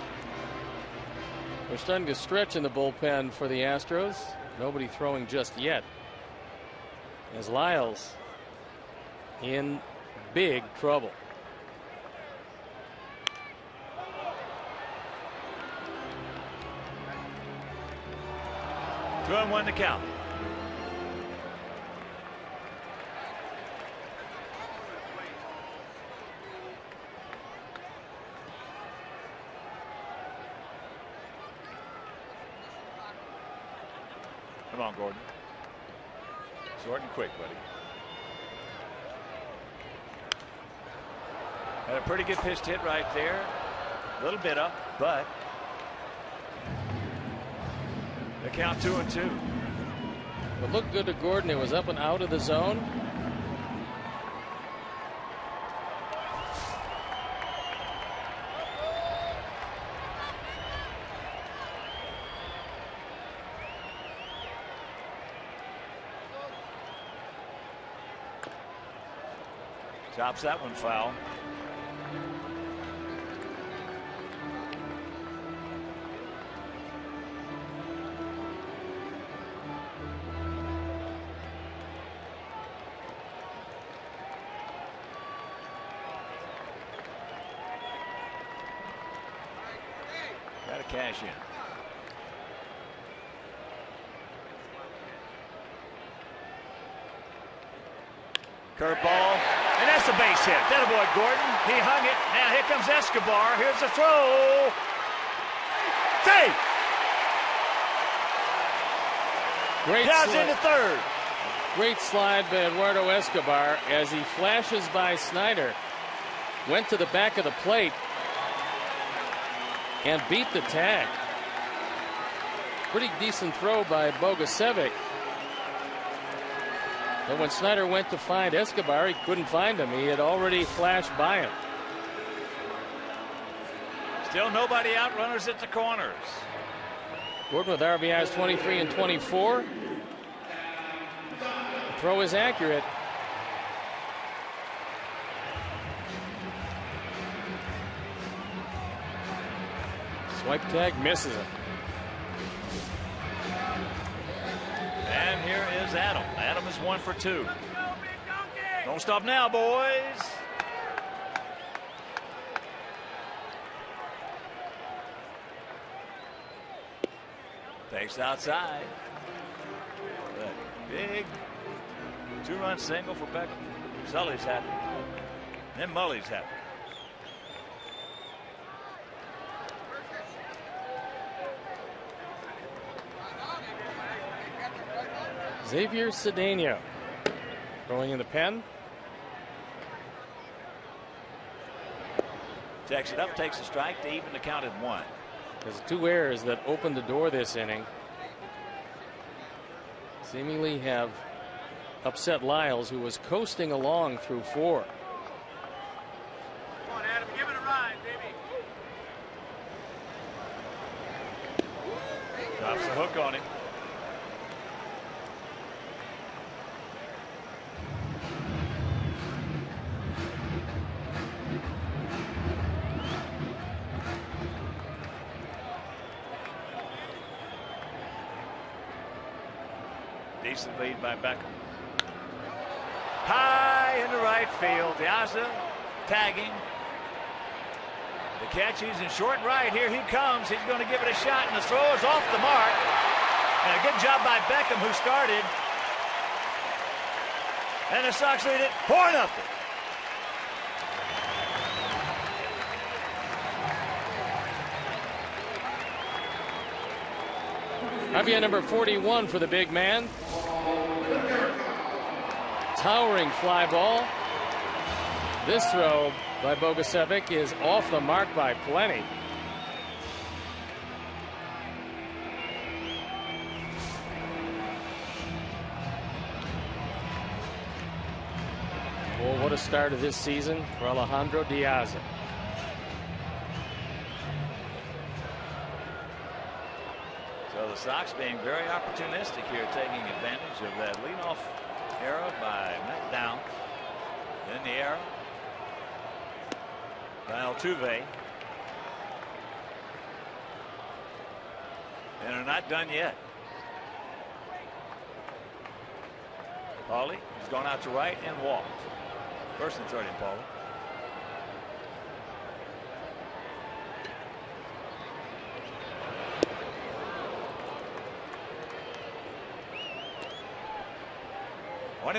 We're starting to stretch in the bullpen for the Astros. Nobody throwing just yet, as Lyles in big trouble. Two and one to count. Come on, Gordon. Short and quick, buddy. Had a pretty good pitch hit right there. A little bit up, but the count 2-2. It looked good to Gordon. It was up and out of the zone. Chops that one foul. Got to cash in. Curveball. And that's a base hit. That avoid Gordon. He hung it. Now here comes Escobar. Here's the throw. Safe. Great Down slide. into third. Great slide by Eduardo Escobar as he flashes by Snyder. Went to the back of the plate and beat the tag. Pretty decent throw by Bogusevic. But when Snyder went to find Escobar, he couldn't find him. He had already flashed by him. Still nobody out. Runners at the corners. Gordon with RBIs 23 and 24. The throw is accurate. Swipe tag misses him. And here is Adam. Adam is 1 for 2. Don't stop now, boys. Takes outside. That big 2-run single for Beckham. Sully's happy. Then Mully's happy. Xavier Cedeno throwing in the pen. Takes it up, takes a strike to even the count at 1. There's 2 errors that opened the door this inning. Seemingly have upset Lyles, who was coasting along through 4. Come on, Adam, give it a ride, baby. Drops the hook on him. Decent lead by Beckham. High into right field. Diaza tagging. The catch, he's in short right. Here he comes. He's going to give it a shot, and the throw is off the mark. And a good job by Beckham, who started. And the Sox lead it 4-0. RBI number 41 for the big man. Towering fly ball. This throw by Bogusevic is off the mark by plenty. Well, what a start of this season for Alejandro Diaz. So the Sox being very opportunistic here, taking advantage of that leadoff error by Matt Downs. Then the error by Altuve. And are not done yet. Paulie has gone out to right and walked. First and 30, Paulie.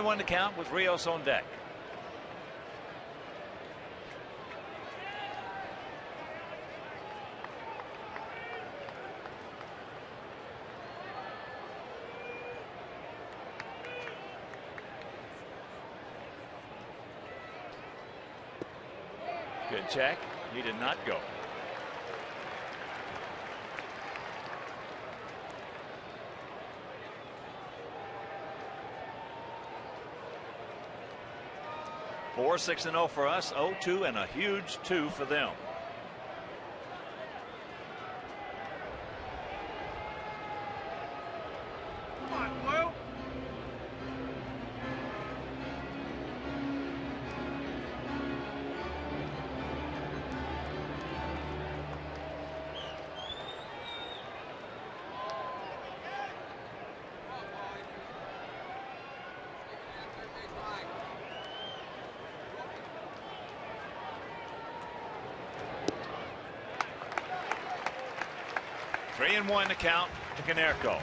One to count with Rios on deck. Good check. He did not go. Four, 6-0 for us. 0-2 and a huge 2 for them. Come on, Blue. Three and one to count to Konerko.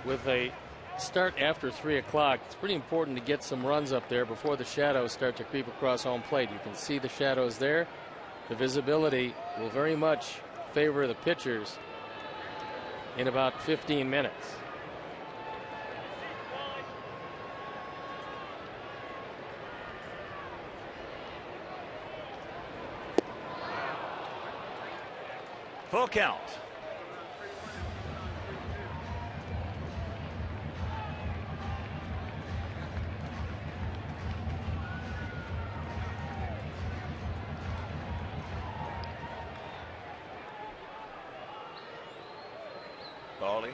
With a start after 3 o'clock, it's pretty important to get some runs up there before the shadows start to creep across home plate. You can see the shadows there. The visibility will very much favor the pitchers in about 15 minutes. Full count. Paulie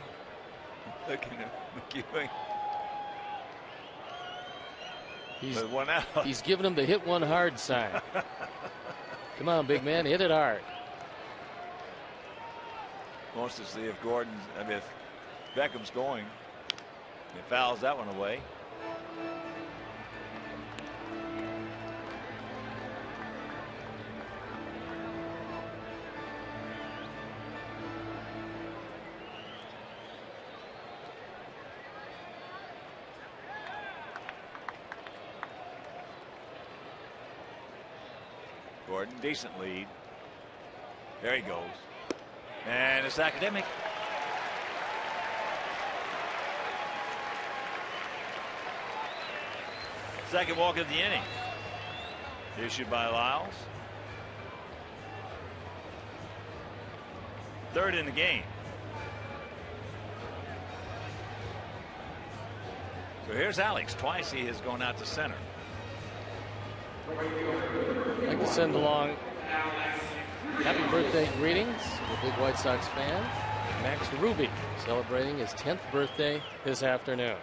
looking at McEwing. With one out. He's giving him the hit one hard sign. Come on, big man, hit it hard. Wants to see if if Beckham's going. He fouls that one away. Gordon, decent lead. There he goes. And it's academic. Second walk of the inning. Issued by Lyles. Third in the game. So here's Alex. Twice he has gone out to center. I'd like to send along happy birthday greetings to a big White Sox fan, Max Ruby, celebrating his 10th birthday this afternoon.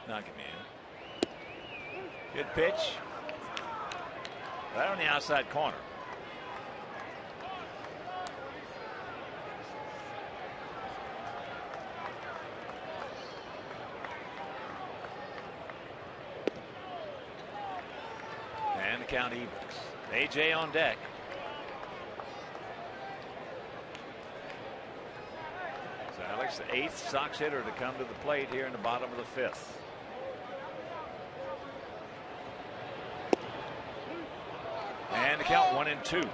Knock him in. Good pitch. Right on the outside corner. And the count evens. AJ on deck. So Alex, the 8th Sox hitter to come to the plate here in the bottom of the 5th. And the count 1-2.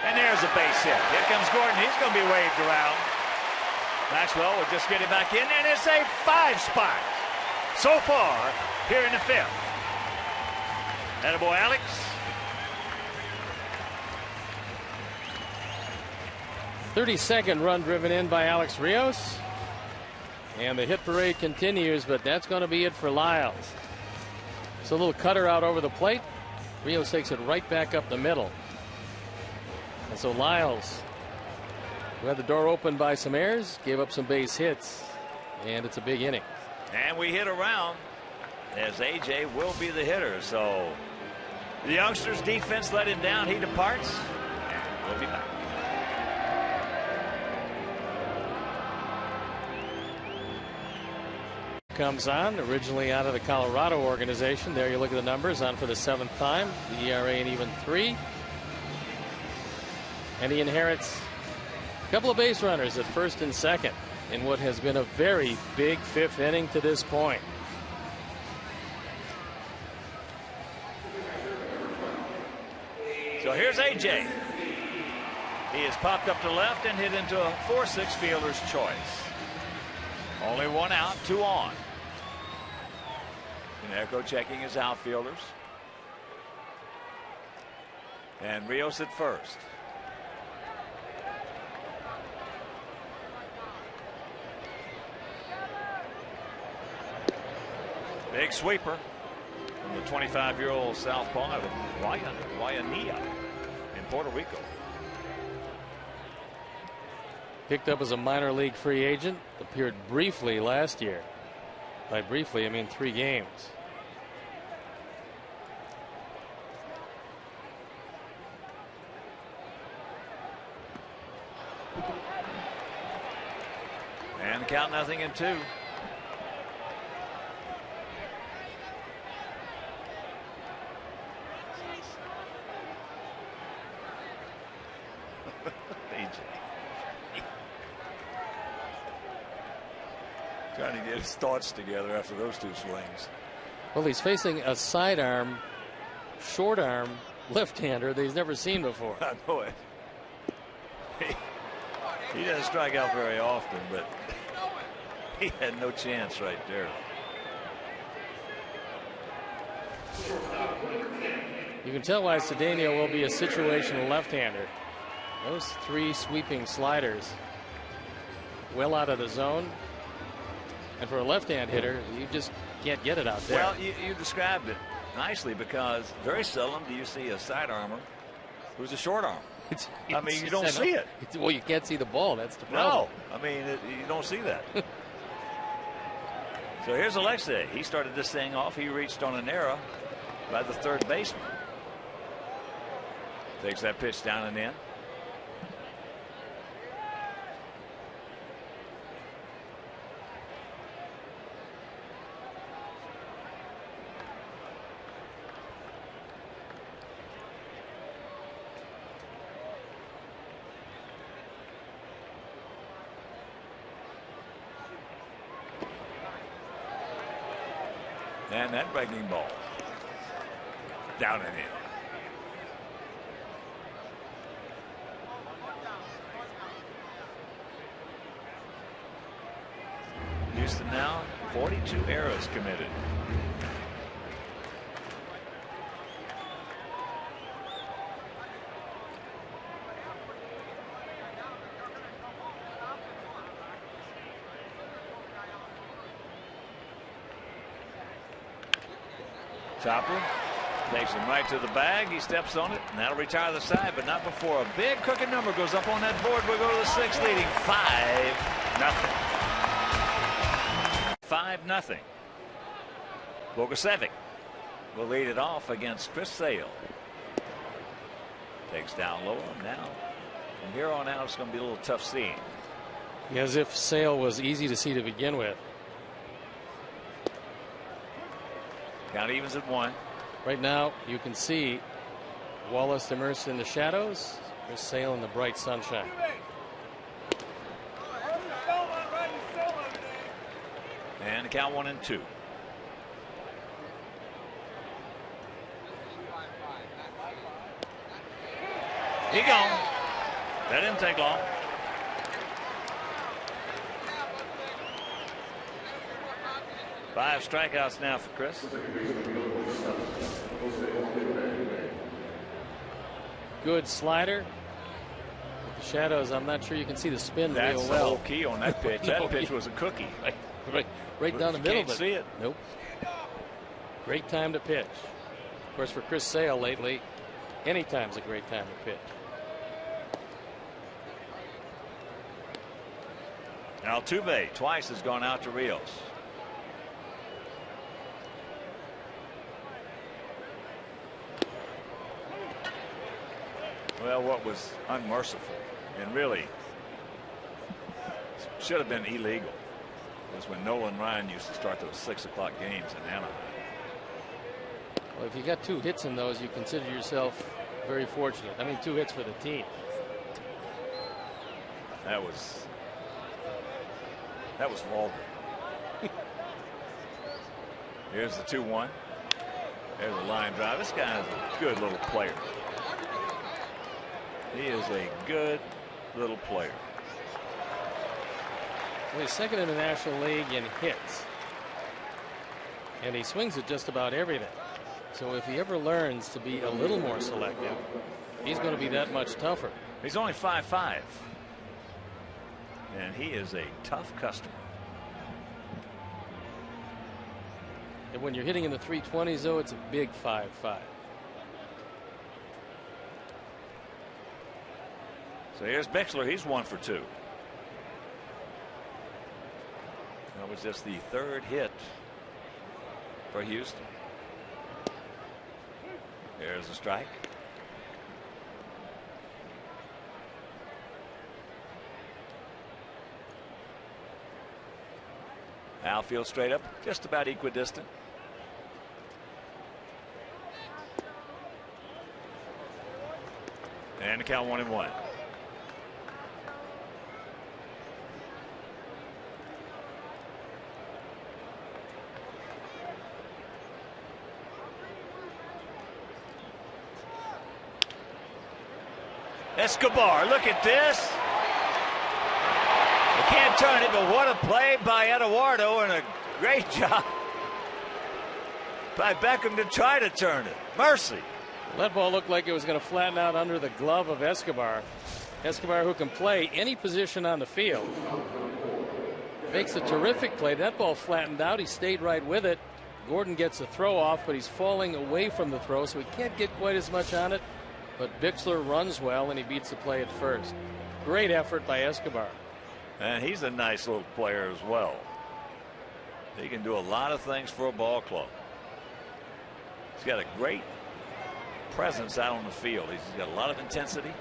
And there's a base hit. Here comes Gordon. He's going to be waved around. Maxwell will just get it back in, and it's a 5 spot so far here in the 5th. Attaboy, Alex. 32nd run driven in by Alex Rios. And the hit parade continues, but that's going to be it for Lyles. It's a little cutter out over the plate. Rios takes it right back up the middle. And so Lyles, who had the door opened by some errors, gave up some base hits, and it's a big inning. And we hit around as AJ will be the hitter. So the youngsters' defense let him down. He departs. And we'll be back. Comes on, originally out of the Colorado organization. There you look at the numbers, on for the 7th time. The ERA an even 3. And he inherits a couple of base runners at first and second in what has been a very big 5th inning to this point. So here's AJ. He is popped up to left and hit into a 4-6 fielder's choice. Only 1 out, 2 on. Echo checking his outfielders. And Rios at first. Big sweeper from the 25-year-old southpaw out of Guayanilla in Puerto Rico. Picked up as a minor league free agent. Appeared briefly last year. By briefly, I mean 3 games. And count 0-2. Trying to get his thoughts together after those 2 swings. Well, he's facing a sidearm, short arm left-hander that he's never seen before. I know it. He doesn't strike out very often, but he had no chance right there. You can tell why Cedeno will be a situational left-hander. Those 3 sweeping sliders well out of the zone. And for a left-hand hitter, you just can't get it out there. Well, you described it nicely, because very seldom do you see a side armor who's a short arm. I mean, you don't see it. Well, you can't see the ball. That's the problem. No, I mean, you don't see that. So here's Alexei. He started this thing off. He reached on an error by the 3rd baseman. Takes that pitch down and in. And that breaking ball down and in. Houston now 42 errors committed. Chopper takes him right to the bag. He steps on it, and that'll retire the side, but not before a big crooked number goes up on that board. We go to the 6th, leading 5-0. 5-0. Bogusevic will lead it off against Chris Sale. Takes down low. Now, from here on out, it's going to be a little tough seeing. As if Sale was easy to see to begin with. Count evens at 1. Right now, you can see Wallace immersed in the shadows. Chris Sale in the bright sunshine. And count 1-2. He gone. That didn't take long. Five strikeouts now for Chris. Good slider. Shadows, I'm not sure you can see the spin That's real the well. whole key on that pitch. That pitch was a cookie. Right down the middle. Can't see it. Nope. Great time to pitch. Of course, for Chris Sale lately, any time's a great time to pitch. Altuve twice has gone out to Rios. Well, what was unmerciful and really should have been illegal was when Nolan Ryan used to start those 6 o'clock games in Anaheim. Well, if you got 2 hits in those, you consider yourself very fortunate. I mean, 2 hits for the team. That was vulgar. Here's the 2-1. There's a line drive. This guy is a good little player. He is a good little player. Well, he's second in the National League in hits. And he swings at just about everything. So if he ever learns to be a little more selective, he's going to be that much tougher. He's only 5'5". And he is a tough customer. And when you're hitting in the 320s, though, it's a big 5'5". So here's Bixler. He's 1 for 2. That was just the 3rd hit for Houston. There's a strike. Outfield straight up, just about equidistant. And the count 1-1. Escobar, look at this. They can't turn it, but what a play by Eduardo and a great job by Beckham to try to turn it. Mercy. That ball looked like it was going to flatten out under the glove of Escobar. Escobar, who can play any position on the field, makes a terrific play. That ball flattened out. He stayed right with it. Gordon gets a throw off, but he's falling away from the throw, so he can't get quite as much on it. But Bixler runs well, and he beats the play at first. Great effort by Escobar. And he's a nice little player as well. He can do a lot of things for a ball club. He's got a great presence out on the field. He's got a lot of intensity.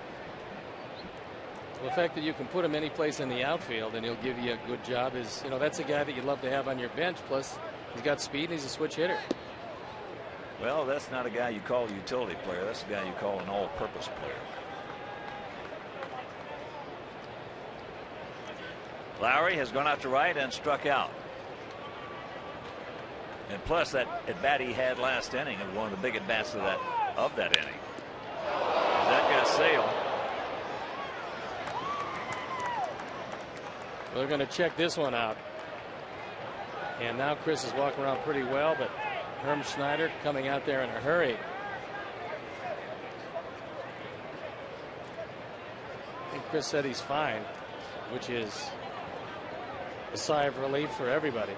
Well, the fact that you can put him any place in the outfield and he'll give you a good job is, that's a guy that you'd love to have on your bench. Plus, he's got speed and he's a switch hitter. Well, that's not a guy you call a utility player. That's a guy you call an all-purpose player. Lowry has gone out to right and struck out. And plus, that at bat he had last inning was one of the big at bats of that inning. That got Sale. They're going to check this one out. And now Chris is walking around pretty well, but Herm Schneider coming out there in a hurry. I think Chris said he's fine, which is a sigh of relief for everybody.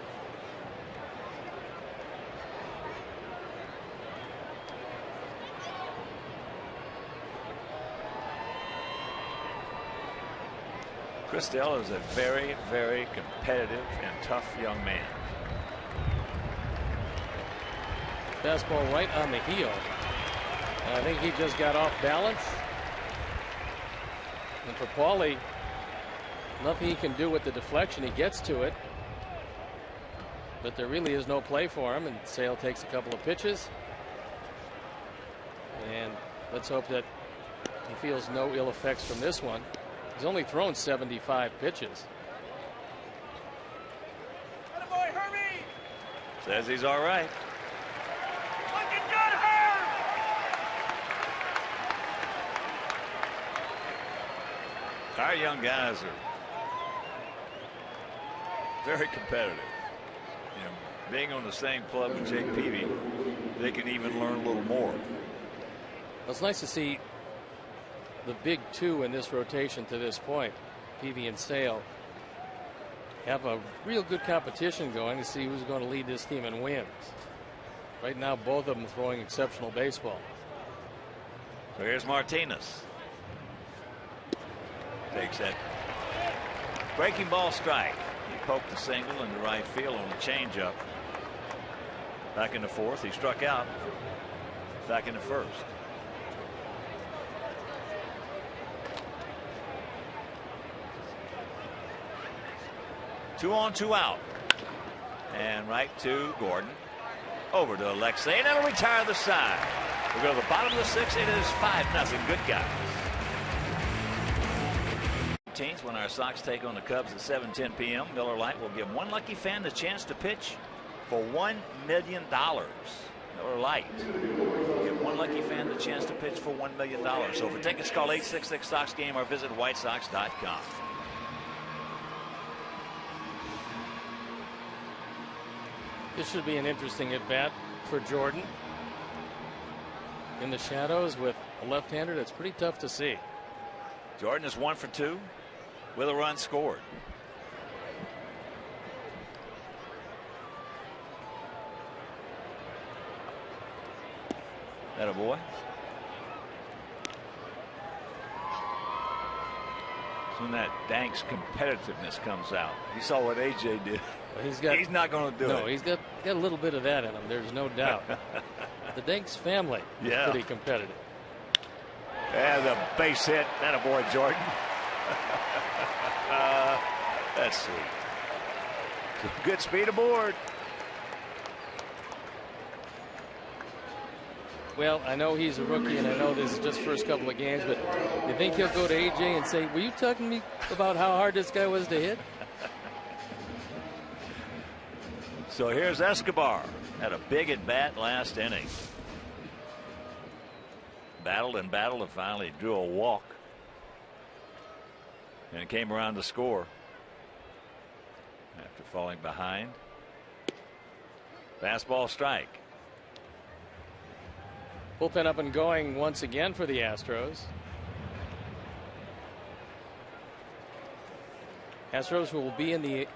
Chris Dell is a very, very competitive and tough young man. Fastball right on the heel. I think he just got off balance. And for Paulie, nothing he can do with the deflection. He gets to it, but there really is no play for him, and Sale takes a couple of pitches. And let's hope that he feels no ill effects from this one. He's only thrown 75 pitches. Says he's all right. Our young guys are very competitive. Being on the same club with Jake Peavy, they can even learn a little more. Well, it's nice to see the big two in this rotation to this point, Peavy and Sale, have a real good competition going to see who's going to lead this team in wins. Right now, both of them throwing exceptional baseball. So here's Martinez. Takes that breaking ball strike. He poked the single into right field on the changeup. Back in the fourth, he struck out. Back in the first. Two on, two out. And right to Gordon. Over to Alexei, and that'll retire the side. We go to the bottom of the sixth. It is 5-0. Good guys. When our Sox take on the Cubs at 7:10 p.m. Miller Lite will give one lucky fan the chance to pitch for $1 million. Miller Lite will give one lucky fan the chance to pitch for $1 million. So for tickets, call 866-SOX-GAME or visit whitesox.com. This should be an interesting at-bat for Jordan. In the shadows with a left-hander that's pretty tough to see. Jordan is 1 for 2 with a run scored. That a boy. Soon that Danks competitiveness comes out. You saw what AJ did. Well, he's not going to do it. No, he's got a little bit of that in him. There's no doubt. The Danks family is pretty competitive. And the base hit. That a boy, Jordan. That's sweet. Good speed aboard. Well, I know he's a rookie, and I know this is just first couple of games, but you think he'll go to AJ and say, were you talking to me about how hard this guy was to hit? So here's Escobar. Had a big at bat last inning. Battled and battled and finally drew a walk. And came around to score after falling behind. Fastball strike. Bullpen up and going once again for the Astros. Astros who will be in the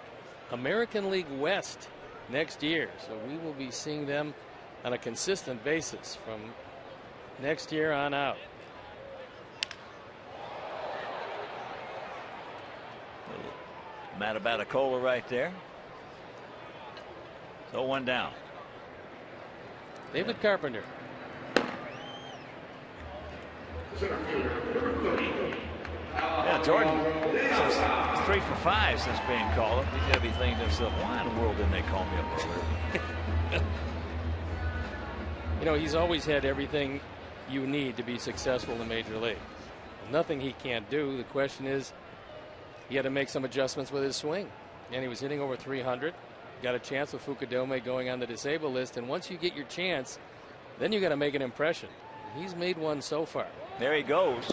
American League West next year, so we will be seeing them on a consistent basis from next year on out. Matabatacola right there. So one down. David Carpenter. Yeah, Jordan, 3 for 5 since being called up. He's got to be thinking to himself, why in the world didn't they call me up earlier? You know, he's always had everything you need to be successful in Major League. Nothing he can't do. The question is, he had to make some adjustments with his swing. And he was hitting over 300. Got a chance with Fukudome going on the disabled list. And once you get your chance, then you got to make an impression. He's made one so far. There he goes.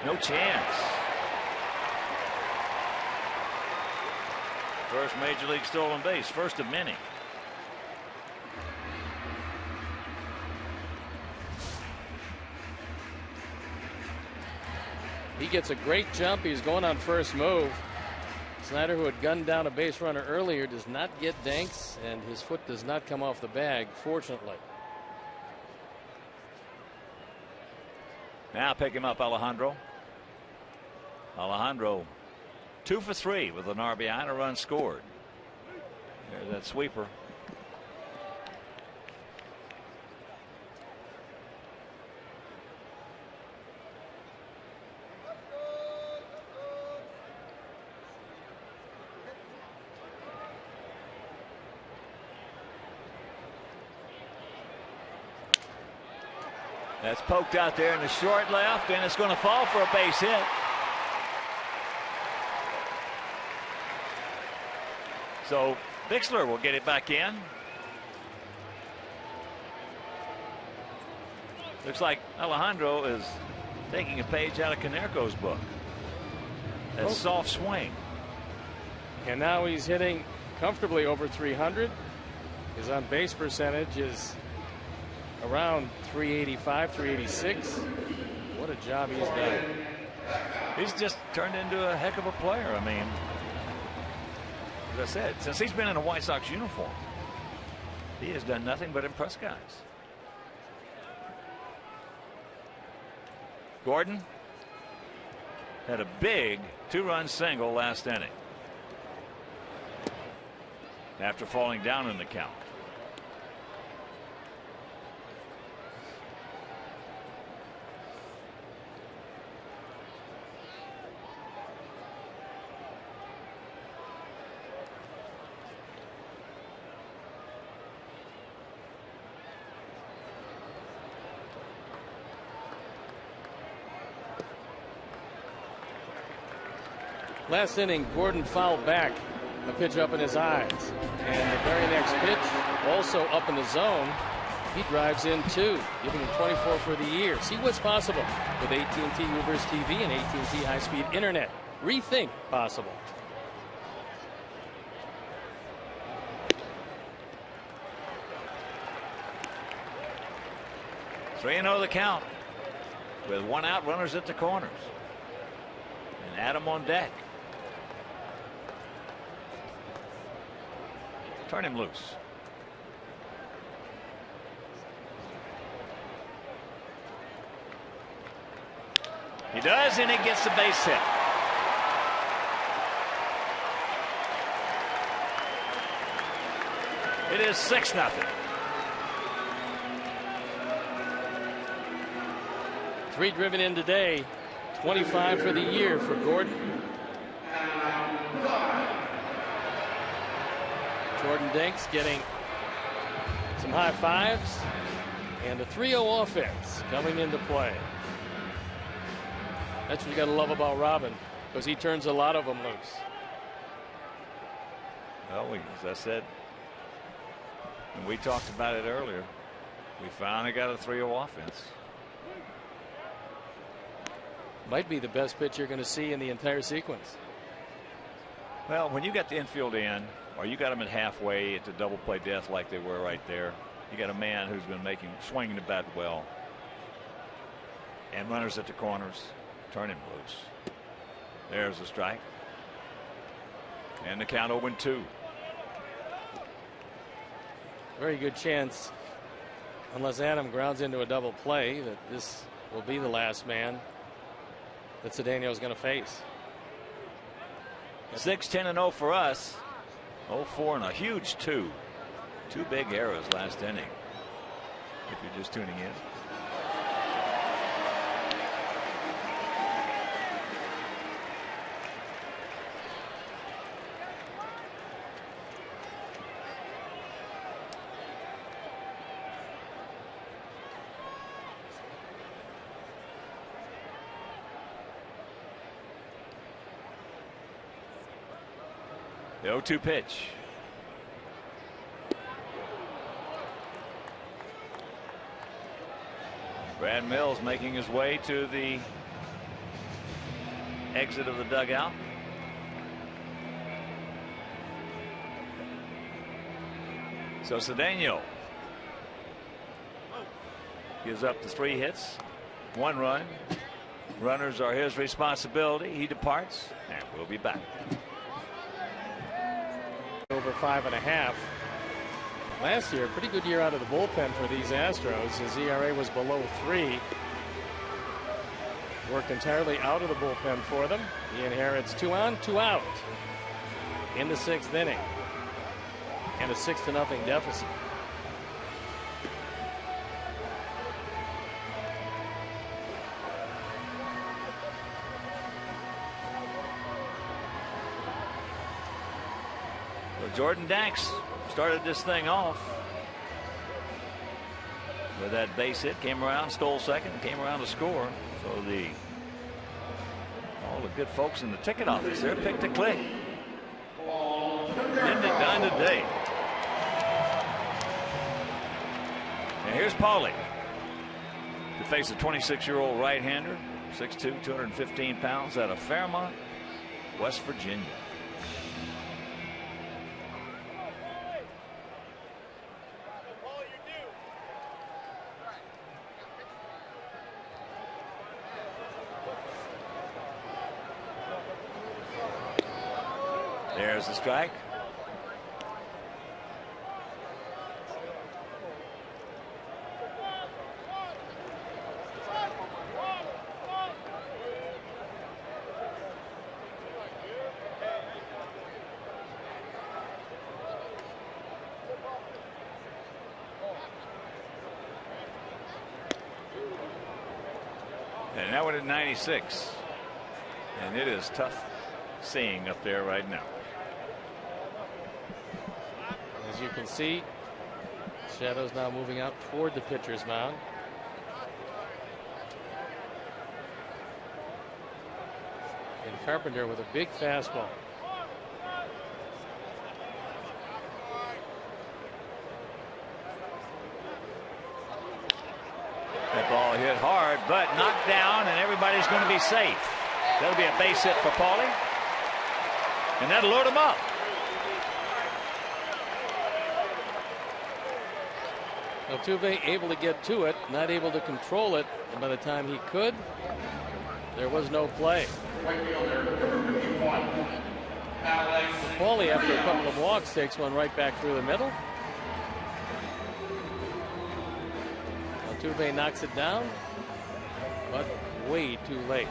No chance. First Major League stolen base. First of many. He gets a great jump. He's going on first move. Snyder, who had gunned down a base runner earlier, does not get Danks, and his foot does not come off the bag, fortunately. Now pick him up, Alejandro. Alejandro 2 for 3 with an RBI and a run scored. There's that sweeper. That's poked out there in the short left, and it's going to fall for a base hit. So Bixler will get it back in. Looks like Alejandro is taking a page out of Canerco's book. That soft swing. And now he's hitting comfortably over 300. His on base percentage is around 385, 386. What the job he's done. He's just turned into a heck of a player. I mean, as I said, since he's been in a White Sox uniform, he has done nothing but impress guys. Gordon had a big 2-run single last inning after falling down in the count. Last inning, Gordon fouled back a pitch up in his eyes. And the very next pitch, also up in the zone, he drives in 2, giving him 24 for the year. See what's possible with AT&T Reverse TV and AT&T high-speed internet. Rethink possible. Three and 0 the count with 1 out, runners at the corners, and Adam on deck. Turn him loose. He does, and he gets the base hit. It is 6-0. Three driven in today, 25 for the year for Gordon. Jordan Dinks getting some high fives, and a 3-0 offense coming into play. That's what you got to love about Robin, because he turns a lot of them loose. Well, as I said, and we talked about it earlier, we finally got a 3-0 offense. Might be the best pitch you're going to see in the entire sequence. Well, when you got the infield in, or you got them at halfway at the double play death like they were right there, you got a man who's been swinging the bat well, and runners at the corners. Turn him loose. There's a strike, and the count 0-2. Very good chance, unless Adam grounds into a double play, that this will be the last man that Cedeno is going to face. 6-10-0 for us. 0-4 and a huge 2. 2 big errors last inning, if you're just tuning in. The 0-2 pitch. Brad Mills making his way to the exit of the dugout. So Cedeno gives up the 3 hits, 1 run. Runners are his responsibility. He departs, and we'll be back. Over 5.5. Last year, pretty good year out of the bullpen for these Astros. His ERA was below 3. Worked entirely out of the bullpen for them. He inherits 2 on, 2 out in the 6th inning, and a 6-0 deficit. Jordan Danks started this thing off with that base hit, came around, stole second, came around to score. So all the good folks in the ticket office there picked a click. Getting it done today. And here's Paulie to face a 26-year-old right-hander, 6'2", 215 pounds, out of Fairmont, West Virginia. There's the strike. And that one at 96. And it is tough seeing up there right now. As you can see, shadows now moving out toward the pitcher's mound. And Carpenter with a big fastball. That ball hit hard, but knocked down, and everybody's going to be safe. That'll be a base hit for Paulie. And that'll load him up. Altuve able to get to it, not able to control it, and by the time he could, there was no play. Paulie, after a couple of walks, takes one right back through the middle. Altuve knocks it down, but way too late.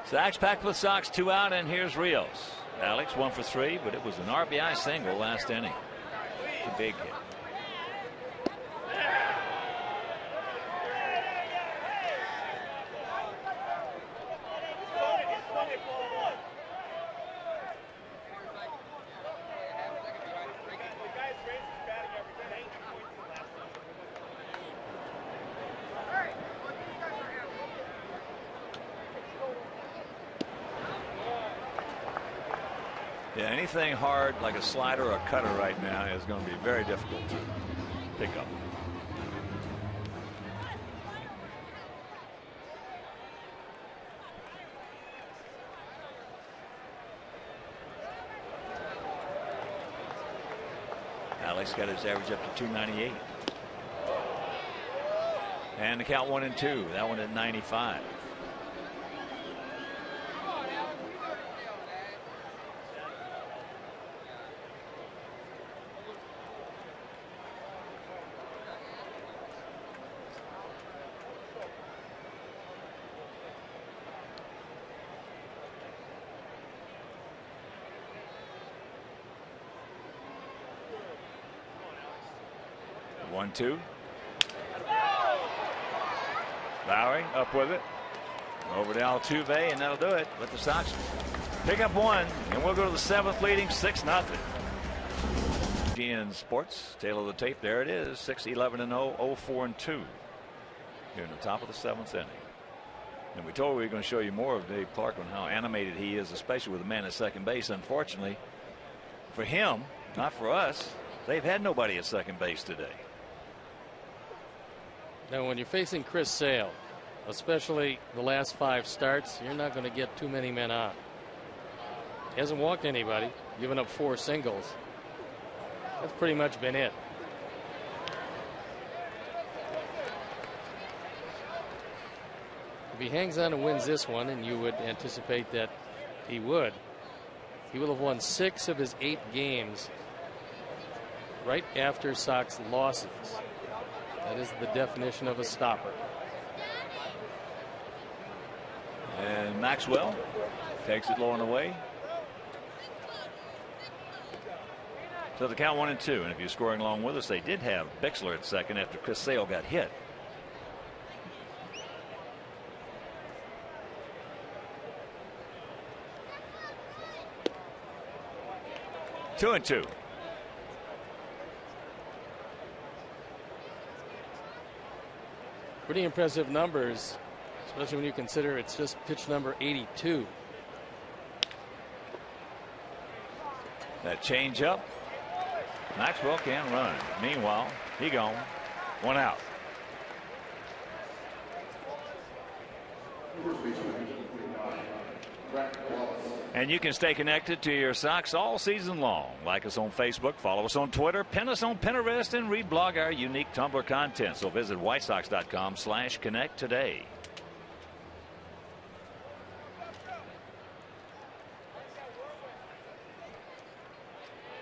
Sacks packed with Sox, 2 out, and here's Rios. Alex 1 for 3, but it was an RBI single last inning. A big hit. Yeah, anything hard like a slider or a cutter right now is going to be very difficult to pick up. Alex got his average up to 298. And the count 1-2. That one at 95. One-two. Lowry up with it. Over to Altuve, and that'll do it. Let the Sox pick up one, and we'll go to the 7th, leading 6-0. WGN Sports, tail of the tape. There it is. 6-11-0, 0-4-2. Here in the top of the 7th inning. And we told you we were going to show you more of Dave Clark on how animated he is, especially with a man at second base. Unfortunately, for him, not for us, they've had nobody at second base today. Now, when you're facing Chris Sale, especially the last 5 starts, you're not going to get too many men on. He hasn't walked anybody, given up 4 singles. That's pretty much been it. If he hangs on and wins this one, and you would anticipate that he would, he will have won 6 of his 8 games right after Sox losses. That is the definition of a stopper. And Maxwell takes it low and away. So the count 1-2. And if you're scoring along with us, they did have Bixler at second after Chris Sale got hit. Two and two. Pretty impressive numbers, especially when you consider it's just pitch number 82. That change up. Maxwell can run. Meanwhile, he gone. 1 out. And you can stay connected to your Sox all season long. Like us on Facebook, follow us on Twitter, pin us on Pinterest, and reblog our unique Tumblr content. So visit whitesox.com/connect today.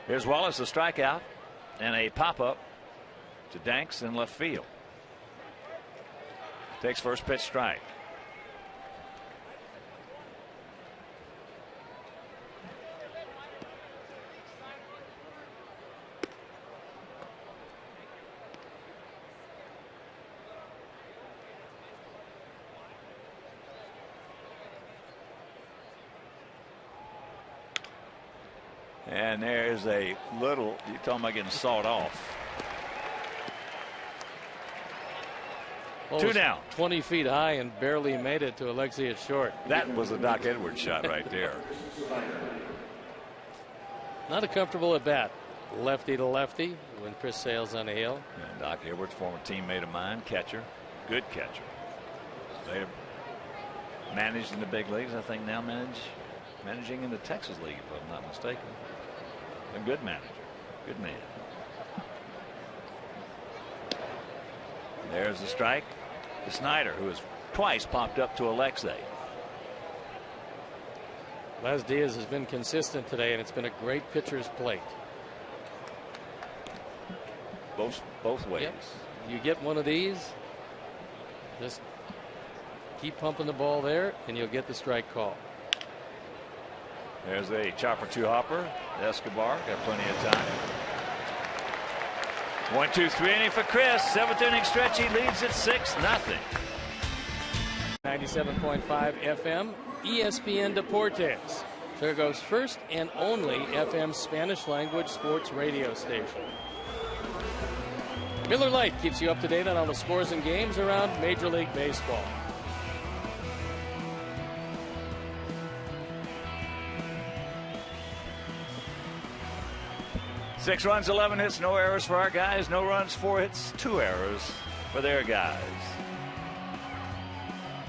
Here's Wallace, a strikeout and a pop-up to Danks in left field. Takes first pitch, strike. And there's a little, you're talking about getting sawed off. Well, 2 down. 20 feet high and barely made it to Alexi at short. That was a Doc Edwards shot right there. Not a comfortable at bat. Lefty to lefty when Chris Sale's on the hill. And Doc Edwards, former teammate of mine, catcher, good catcher. They managed in the big leagues. I think now managing in the Texas League, if I'm not mistaken. A good manager, good man. There's the strike to Snyder, who has twice popped up to Alexei. Les Diaz has been consistent today, and it's been a great pitcher's plate. Both ways. Yep. You get one of these, just keep pumping the ball there, and you'll get the strike call. There's a chopper 2 hopper. Escobar got plenty of time. 1, 2, 3 inning for Chris. 7th inning stretch. He leads at 6-0. 97.5 FM, ESPN Deportes. Chicago's first and only FM Spanish language sports radio station. Miller Lite keeps you up to date on all the scores and games around Major League Baseball. Six runs, 11 hits, no errors for our guys. No runs, 4 hits, 2 errors for their guys.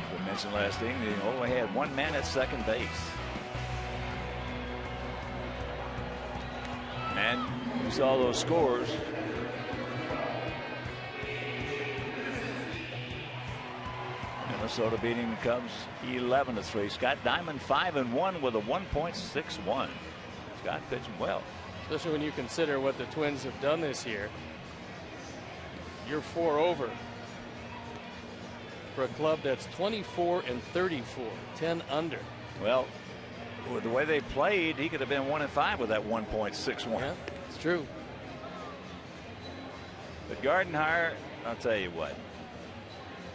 As I mentioned last inning, they only had 1 man at second base. And you saw those scores. Minnesota beating the Cubs 11-3. Scott Diamond 5-1 with a 1.61. Scott pitching well. Especially when you consider what the Twins have done this year. You're 4 over for a club that's 24-34, 10 under. Well, with the way they played, he could have been 1-5 with that 1.61. Yeah, it's true. But Gardenhire, I'll tell you what,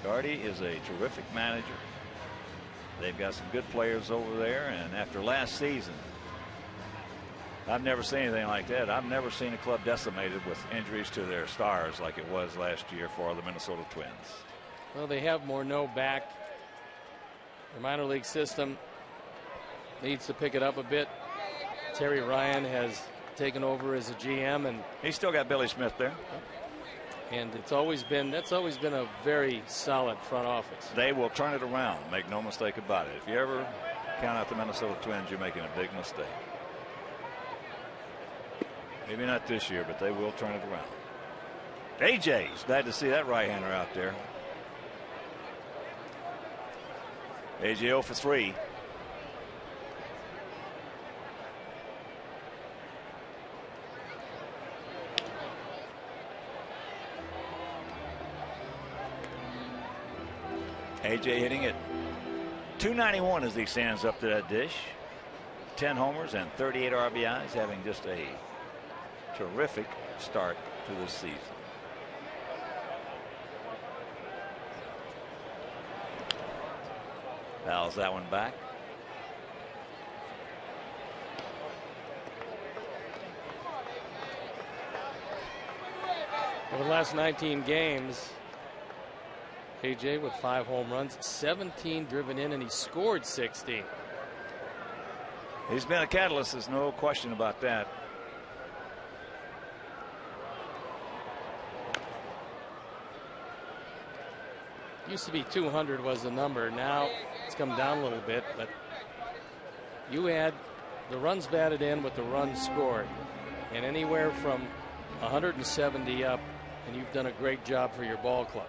Gardy is a terrific manager. They've got some good players over there, and after last season, I've never seen anything like that. I've never seen a club decimated with injuries to their stars like it was last year for the Minnesota Twins. Well, they have Morneau back. The minor league system needs to pick it up a bit. Terry Ryan has taken over as a GM, and he's still got Billy Smith there. And that's always been a very solid front office. They will turn it around. Make no mistake about it. If you ever count out the Minnesota Twins, you're making a big mistake. Maybe not this year, but they will turn it around. AJ's glad to see that right-hander out there. AJ 0 for 3. AJ hitting it .291 as he stands up to that dish. 10 homers and 38 RBIs, having just a terrific start to this season. Fouls that one back. Over the last 19 games, AJ with 5 home runs, 17 driven in, and he scored 16. He's been a catalyst, there's no question about that. Used to be 200 was the number. Now it's come down a little bit, but you add the runs batted in with the runs scored, and anywhere from 170 up, and you've done a great job for your ball club.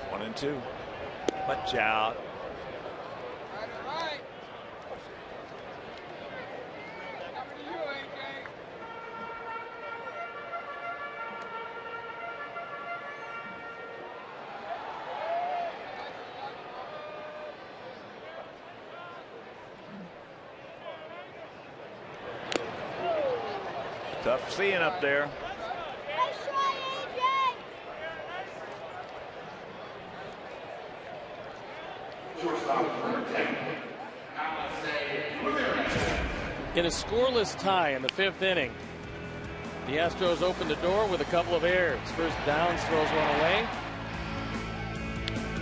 One and two. Watch out. Tough seeing up there. In a scoreless tie in the 5th inning, the Astros opened the door with a couple of errors. First, Downs throws one away.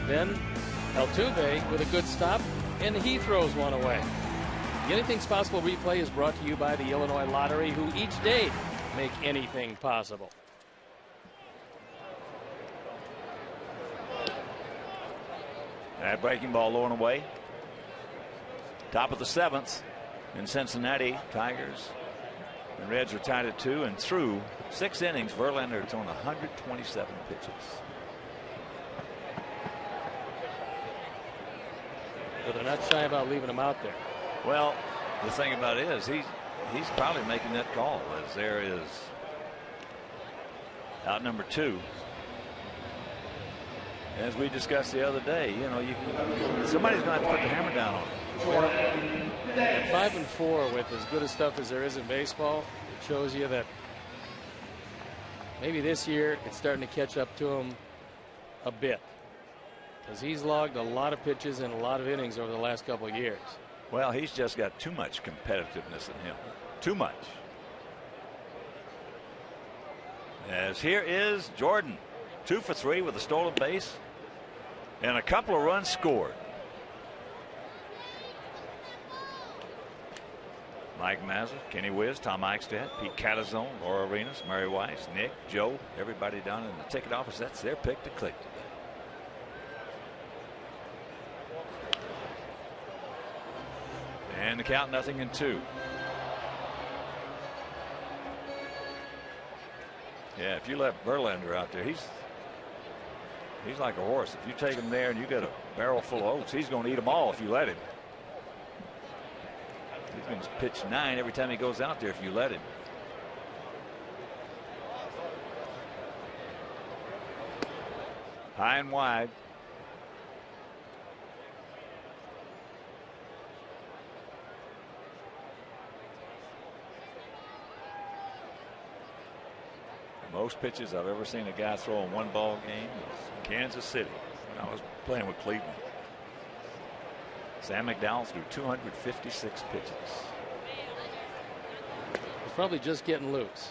Then Altuve with a good stop, and he throws one away. The Anything's Possible replay is brought to you by the Illinois Lottery, who each day make anything possible. That breaking ball low and away. Top of the 7th in Cincinnati. Tigers and Reds are tied at 2, and through 6 innings, Verlander has thrown 127 pitches. But they're not shy about leaving him out there. Well, the thing about it is he's probably making that call, as there is out number 2. As we discussed the other day, you know, somebody's going to have to put the hammer down on him. At 5-4 with as good a stuff as there is in baseball, it shows you that maybe this year it's starting to catch up to him a bit, because he's logged a lot of pitches and a lot of innings over the last couple of years. Well, he's just got too much competitiveness in him. Too much. As here is Jordan. 2 for 3 with a stolen base and a couple of runs scored. Mike Mazza, Kenny Wiz, Tom Eichstadt, Pete Catazone, Laura Arenas, Mary Weiss, Nick, Joe, everybody down in the ticket office. That's their pick to click today. And the count 0-2. Yeah, if you let Verlander out there, he's like a horse. If you take him there and you got a barrel full of oats, he's going to eat them all if you let him. He's going to pitch 9 every time he goes out there if you let him. High and wide. Most pitches I've ever seen a guy throw in one ball game was Kansas City when I was playing with Cleveland. Sam McDowell threw 256 pitches. He's probably just getting loose,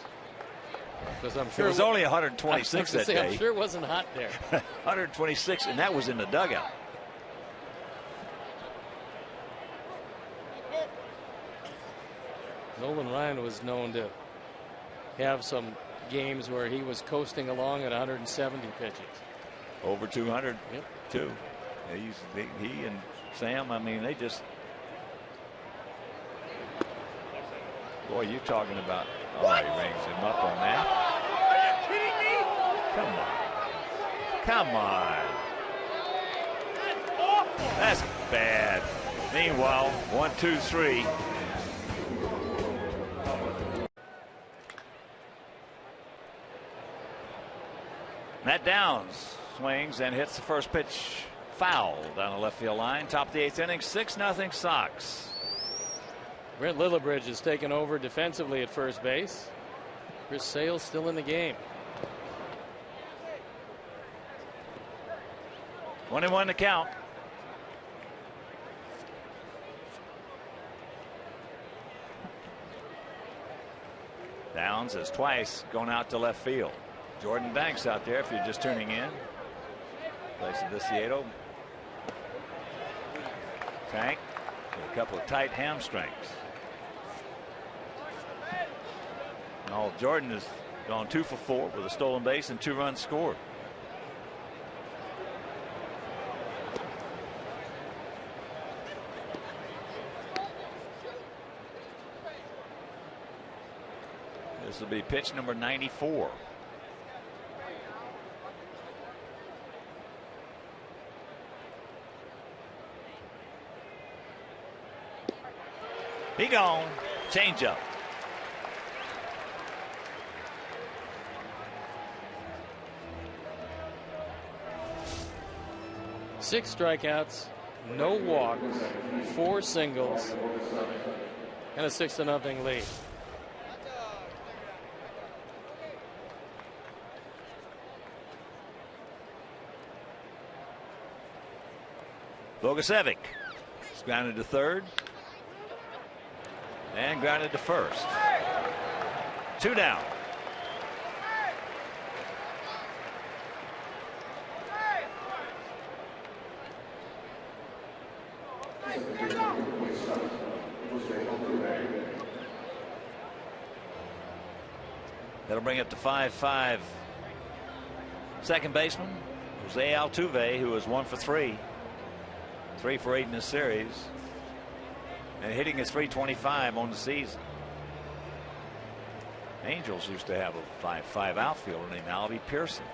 because I'm sure it was only 126 that day. I'm sure it wasn't hot there. 126, and that was in the dugout. Nolan Ryan was known to have some games where he was coasting along at 170 pitches. Over 200, yep. Too. He and Sam, I mean, they just. Boy, you're talking about. Oh, he rings him up on that. Are you kidding me? Come on. That's bad. Meanwhile, 1, 2, 3. Matt Downs swings and hits the first pitch foul down the left field line. Top of the 8th inning, 6-0 Sox. Brent Lillibridge has taken over defensively at first base. Chris Sale still in the game. 21 to count. Downs has twice gone out to left field. Jordan Banks out there if you're just tuning in. Place of Viciedo. Tank with a couple of tight hamstrings. No, Jordan has gone 2 for 4 with a stolen base and 2 runs scored. This will be pitch number 94. He gone. Change up. 6 strikeouts, no walks, 4 singles, and a 6-0 lead. Bogusevic is grounded to third and grounded to first. 2 down. That'll bring up to 5-5 second baseman Jose Altuve, who is 1 for 3. 3 for 8 in this series. And hitting is .325 on the season. Angels used to have a 5-5 outfielder named Albie Pearson,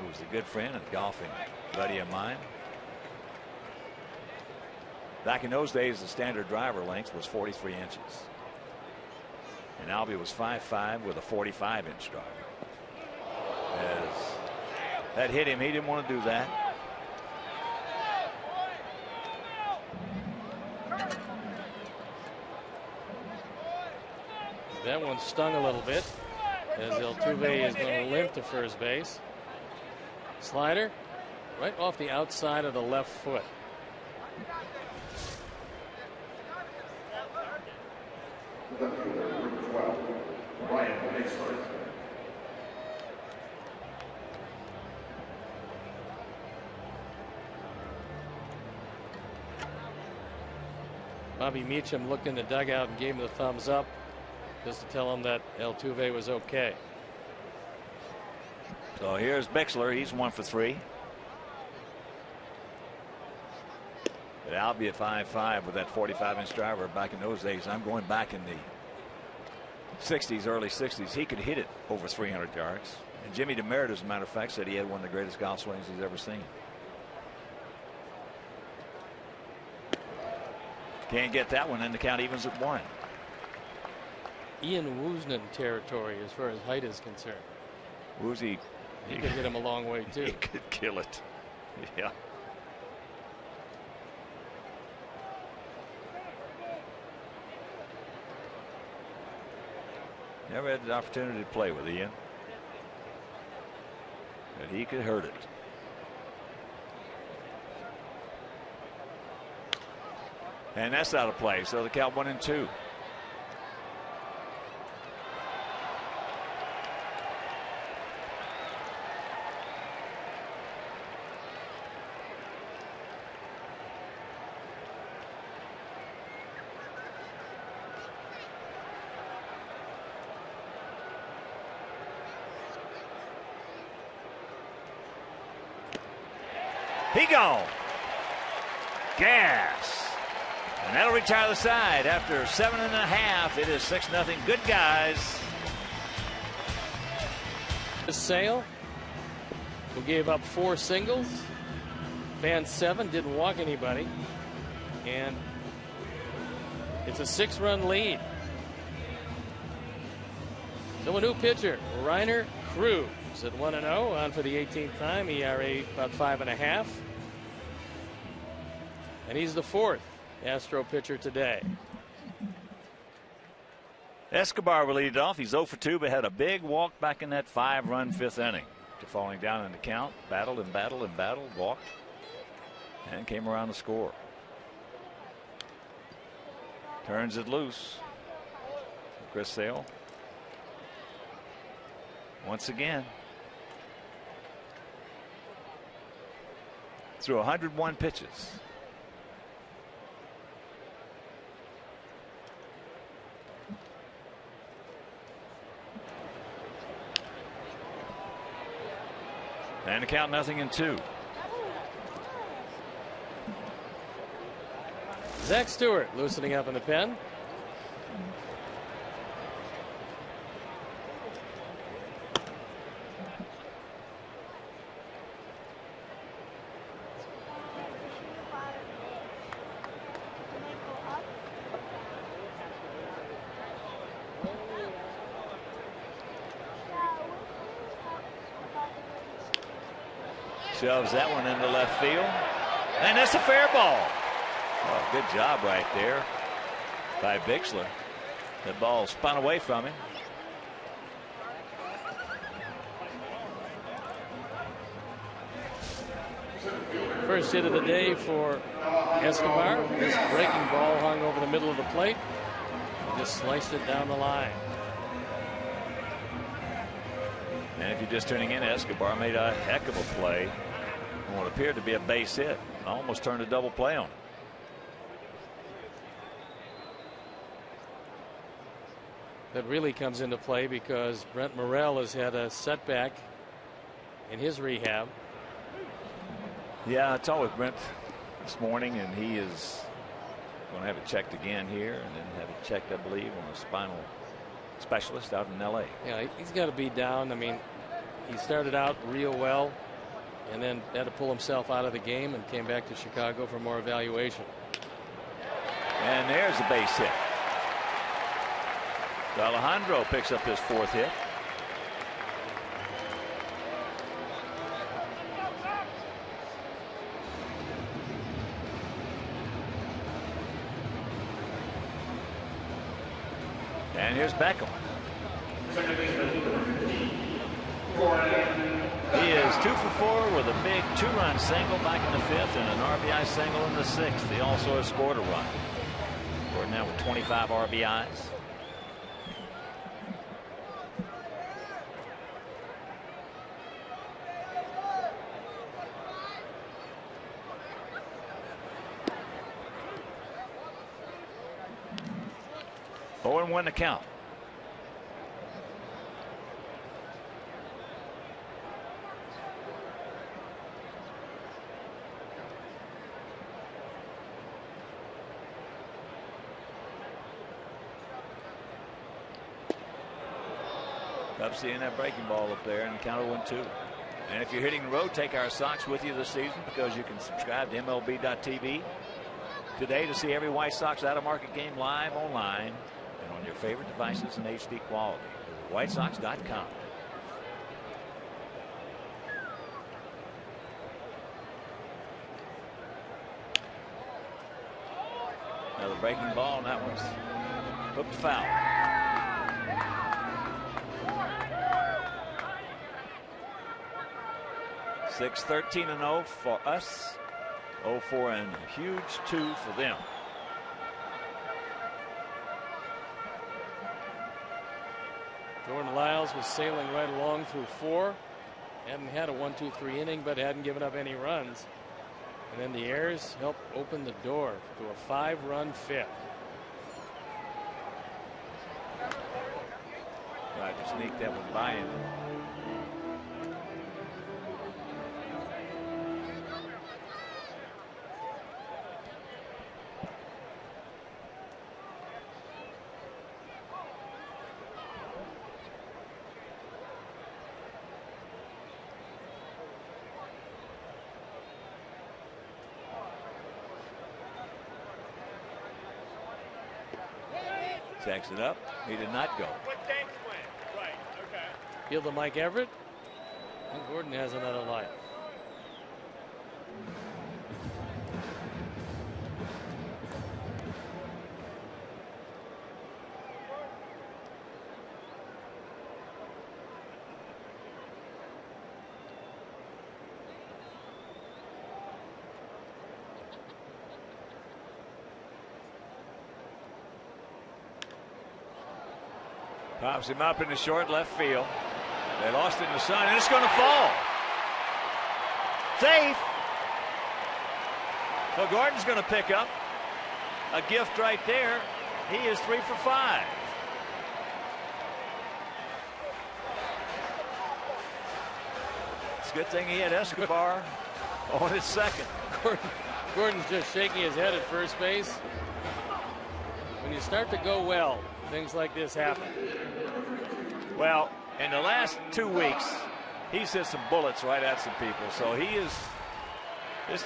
who was a good friend and golfing buddy of mine. Back in those days, the standard driver length was 43 inches. And Albie was 5'5" with a 45-inch driver. As that hit him, he didn't want to do that. That one stung a little bit as Altuve is going to limp to first base. Slider right off the outside of the left foot. Bobby Meacham looked in the dugout and gave him the thumbs up just to tell him that Altuve was okay. So here's Bixler. He's 1 for 3. But Albie at 5'5" with that 45-inch driver. Back in those days, I'm going back in the 60s, early 60s, he could hit it over 300 yards. And Jimmy DeMeritt, as a matter of fact, said he had one of the greatest golf swings he's ever seen. Can't get that one, and the count evens at 1. Ian Woosnam territory as far as height is concerned. Woozy, he could hit him a long way too. He could kill it. Yeah. Never had the opportunity to play with Ian, but he could hurt it. And that's out of play, so the count 1-2. He gone. Gas. And that'll retire the side after 7.5. It is 6-0. Good guys. Sale, who gave up 4 singles, fanned 7, didn't walk anybody, and it's a 6-run lead. So a new pitcher, Reiner Cruz, at 1-0, on for the 18th time, ERA about 5.5. And he's the 4th Astro pitcher today. Escobar will lead it off. He's 0 for 2, but had a big walk back in that 5-run 5th inning. To falling down in the count, battled and battled and battled, walked, and came around to score. Turns it loose. Chris Sale. Once again. Threw 101 pitches. And the count 0-2. Zach Stewart loosening up in the pen. Shoves that one into left field. And that's a fair ball. Oh, good job right there by Bixler. The ball spun away from him. First hit of the day for Escobar. This breaking ball hung over the middle of the plate. Just sliced it down the line. And if you're just tuning in, Escobar made a heck of a play on what appeared to be a base hit. Almost turned a double play on it. That really comes into play because Brent Morel has had a setback in his rehab. Yeah, I talked with Brent this morning, and he is going to have it checked again here, and then have it checked, I believe, on a spinal specialist out in L.A. Yeah, he's got to be down. I mean, he started out real well, and then had to pull himself out of the game and came back to Chicago for more evaluation. And there's a base hit. Alejandro picks up his 4th hit. And here's Beckham. He is 2 for 4 with a big 2-run single back in the 5th and an RBI single in the 6th. He also has scored a run. Scored now with 25 RBIs. And 1 to count. Love seeing that breaking ball up there, and the count of 1-2. And if you're hitting the road, take our socks with you this season, because you can subscribe to MLB.TV today to see every White Sox out-of-market game live online and on your favorite devices in HD quality. WhiteSox.com. Another breaking ball, and that one's hooked foul. Six 13-0 for us. 0-4 and a huge 2 for them. Jordan Lyles was sailing right along through 4. Hadn't had a 1-2-3 inning, but hadn't given up any runs. And then the errors helped open the door to a 5-run 5th. Tried to sneak that one by him. Checks it up. He did not go. Field to Mike Everett. And Gordon has another life. Pops him up in the short left field. They lost it in the sun, and it's going to fall. Safe. So Gordon's going to pick up a gift right there. He is 3 for 5. It's a good thing he had Escobar on his second. Gordon's just shaking his head at first base. When you start to go well, things like this happen. Well, in the last 2 weeks, he's hit some bullets right at some people, so he is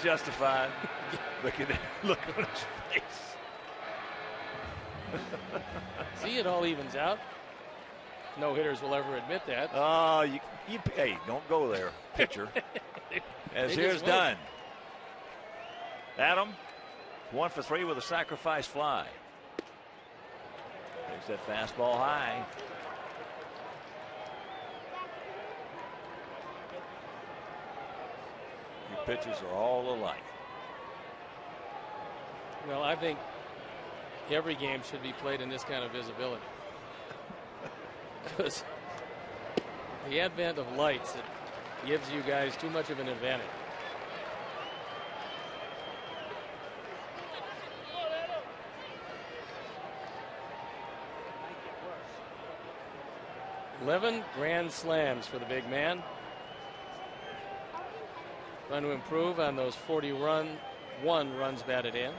justified. Look on his face. See, it all evens out. No hitters will ever admit that. Hey, don't go there, pitcher. As here's Dunn. Adam, 1 for 3 with a sacrifice fly. Takes that fastball high. The pitches are all alike. Well, I think every game should be played in this kind of visibility. Because the advent of lights, it gives you guys too much of an advantage. $11 grand slams for the big man. Trying to improve on those 41 runs batted in.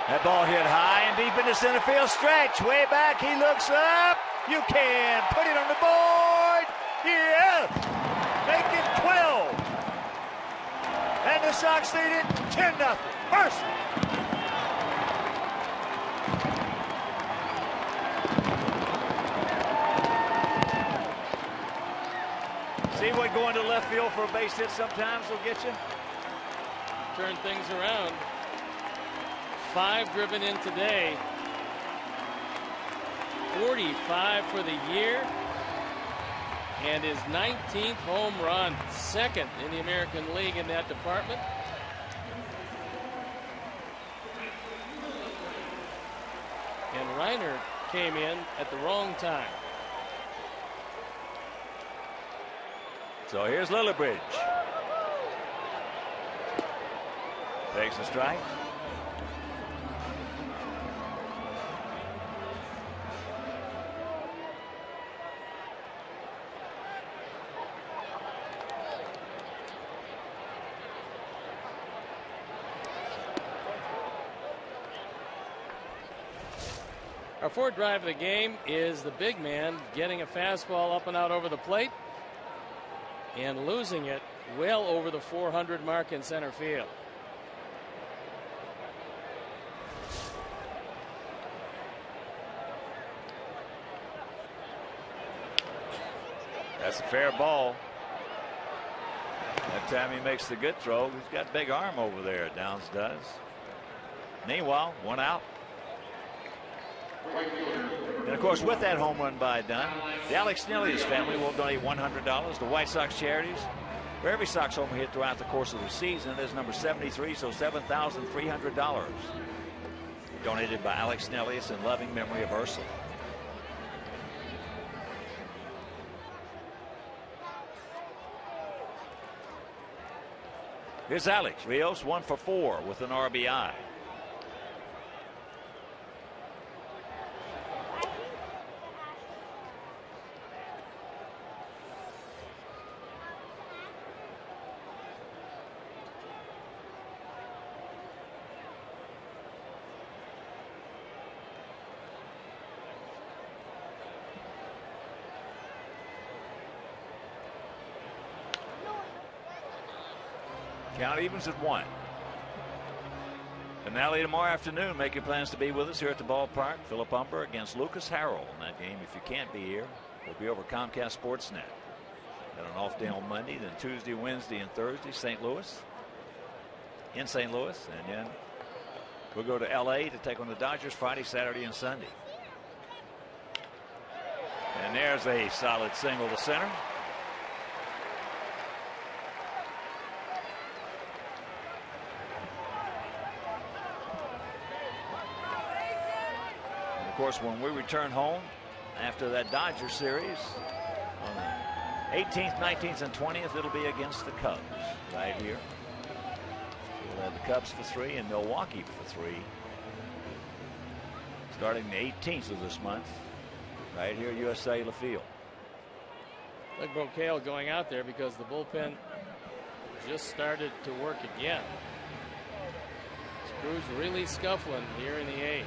That ball hit high and deep into center field stretch. Way back, he looks up. You can put it on the board. Yeah. Make it 12. And the Sox lead it 10-0. Mercy. See what going to left field for a base hit sometimes will get you? Turn things around. 5 driven in today. 45 for the year. And his 19th home run. Second in the American League in that department. And Reiner came in at the wrong time. So here's Lillibridge. Takes a strike. Our fourth drive of the game is the big man getting a fastball up and out over the plate and losing it well over the 400 mark in center field. That's a fair ball. That time he makes the good throw. He's got a big arm over there, Downs does. Meanwhile, 1 out. And of course, with that home run by Dunn, the Alex Snellius family will donate $100 to White Sox charities for every Sox home hit throughout the course of the season. It is number 73, so $7,300 donated by Alex Snellius in loving memory of Ursula. Here's Alex Rios, 1 for 4 with an RBI. Count evens at 1. Finale tomorrow afternoon. Make your plans to be with us here at the ballpark. Philip Umber against Lucas Harrell in that game. If you can't be here, we'll be over Comcast Sportsnet. Got an off day on Monday, then Tuesday, Wednesday, and Thursday, St. Louis. In St. Louis. And then we'll go to LA to take on the Dodgers Friday, Saturday, and Sunday. And there's a solid single to center. Of course, when we return home after that Dodger series on the 18th, 19th, and 20th, it'll be against the Cubs right here. We'll have the Cubs for 3 and Milwaukee for 3. Starting the 18th of this month, right here at US Cellular Field. Doug Brocail going out there because the bullpen just started to work again. Screws really scuffling here in the 8th.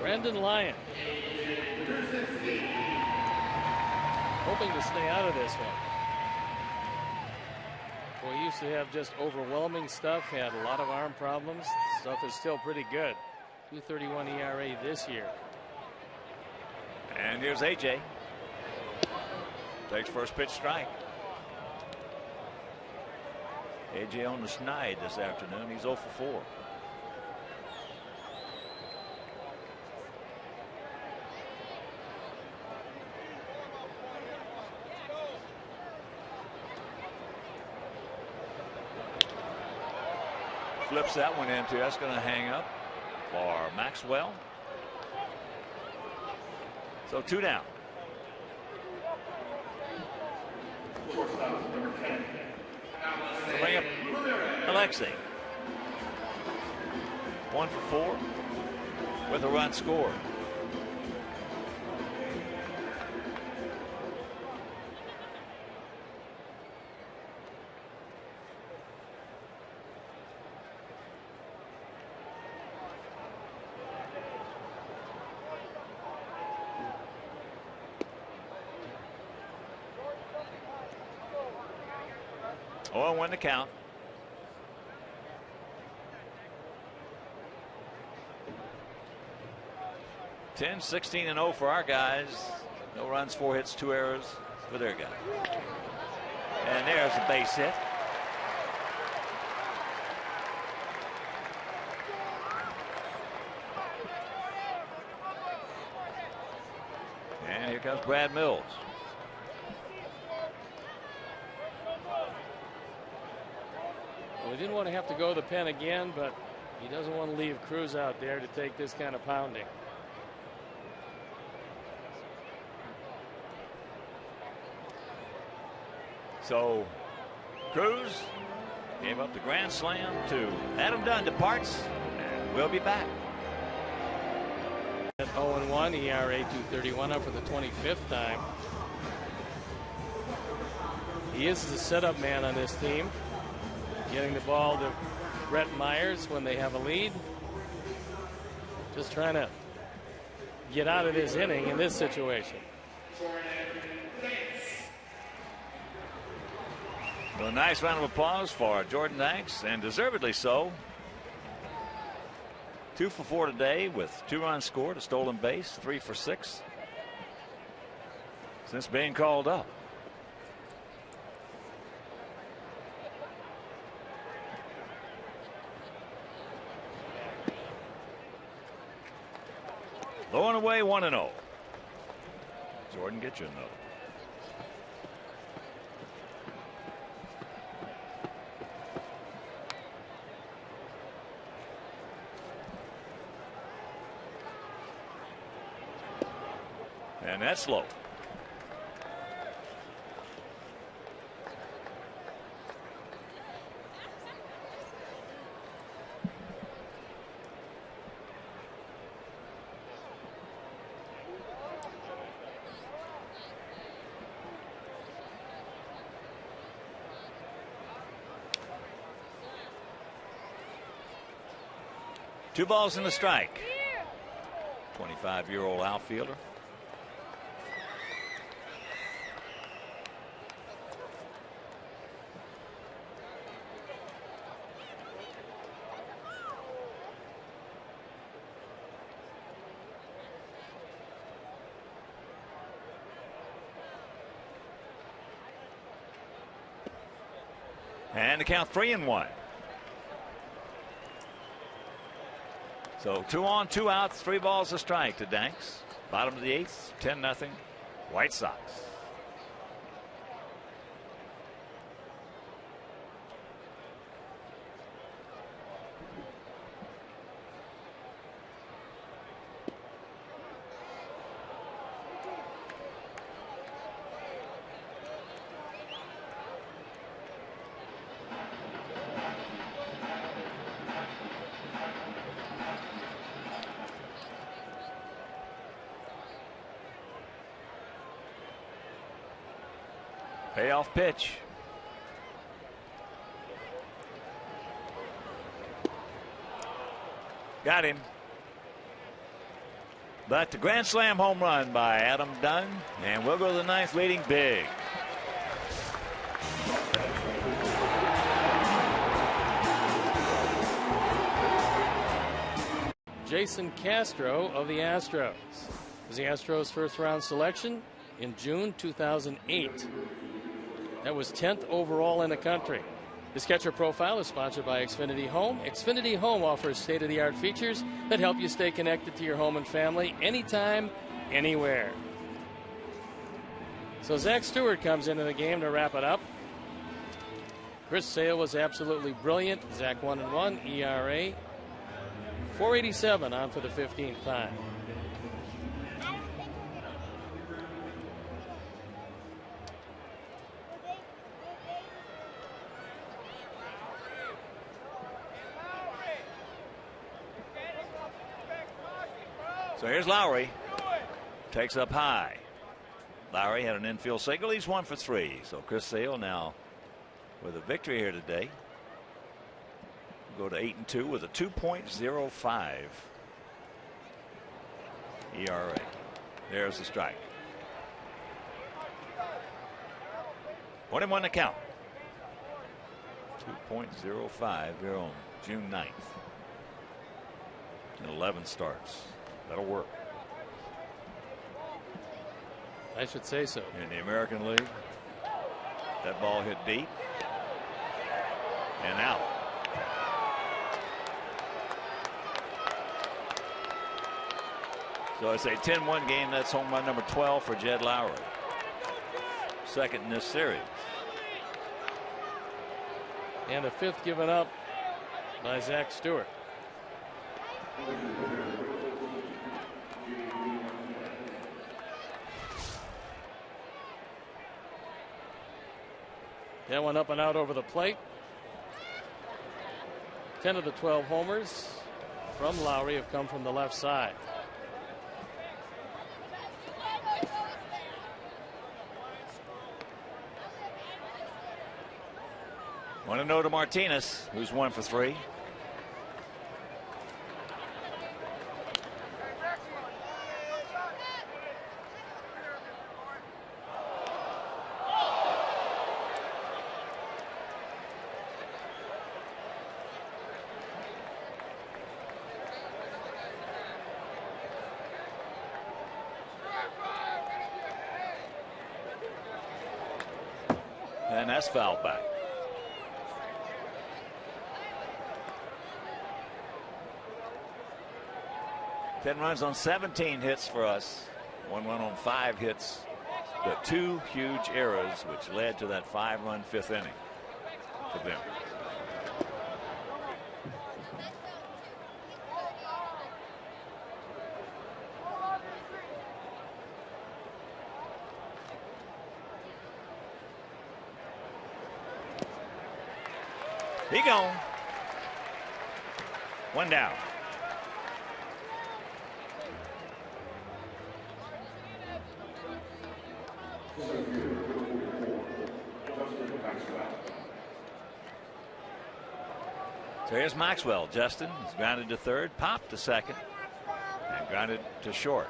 Brendan Lyon. Hoping to stay out of this one. Well, he used to have just overwhelming stuff, had a lot of arm problems. Stuff is still pretty good. 2.31 ERA this year. And here's AJ. Takes first pitch strike. AJ on the snide this afternoon. He's 0 for 4. Flips that one into. That's going to hang up for Maxwell. So 2 down. Bring up Alexei. 1 for 4 with a run scored. Oh, 1 to count. Ten, 16 and 0 for our guys. No runs, 4 hits, 2 errors for their guy. And there's a base hit. And here comes Brad Mills. Well, he didn't want to have to go to the pen again, but he doesn't want to leave Cruz out there to take this kind of pounding. So Cruz gave up the grand slam to Adam Dunn. Departs, and we'll be back. At 0-1, ERA 2.31 up for the 25th time. He is the setup man on this team, getting the ball to Brett Myers when they have a lead. Just trying to get out of this inning in this situation. Well, a nice round of applause for Jordan Danks, and deservedly so. 2 for 4 today with 2 runs scored, a stolen base, 3 for 6 since being called up. Low and away, 1-0. Jordan, get you another. And that's low. Two balls and a strike. 25-year-old outfielder. And the count 3-1. So 2 on, 2 outs, 3 balls a strike to Danks. Bottom of the 8th, 10-0 White Sox. Payoff pitch. Got him. But the grand slam home run by Adam Dunn, and we'll go to the ninth leading big. Jason Castro of the Astros was the Astros' first-round selection in June 2008. That was 10th overall in the country. This catcher profile is sponsored by Xfinity Home. Xfinity Home offers state-of-the-art features that help you stay connected to your home and family anytime, anywhere. So Zach Stewart comes into the game to wrap it up. Chris Sale was absolutely brilliant. Zach 1-1, ERA 4.87 on for the 15th time. So here's Lowry. Takes up high. Lowry had an infield single. He's 1 for 3. So Chris Sale now with a victory here today. Go to 8-2 with a 2.05 ERA. There's the strike. 1-1 to count. 2.05 here on June 9th. And 11 starts. That'll work. I should say so. In the American League, that ball hit deep and out. So it's a 10-1 game. That's home run number 12 for Jed Lowry. Second in this series. And the 5th given up by Zach Stewart. That one up and out over the plate. 10 of the 12 homers from Lowry have come from the left side. Want to know to Martinez, who's 1 for 3. And that's fouled back. Ten runs on 17 hits for us. 1 run on 5 hits. The 2 huge errors which led to that 5-run 5th inning for them. He gone. 1 down. So here's Maxwell. Justin is grounded to third, popped to second, and grounded to short.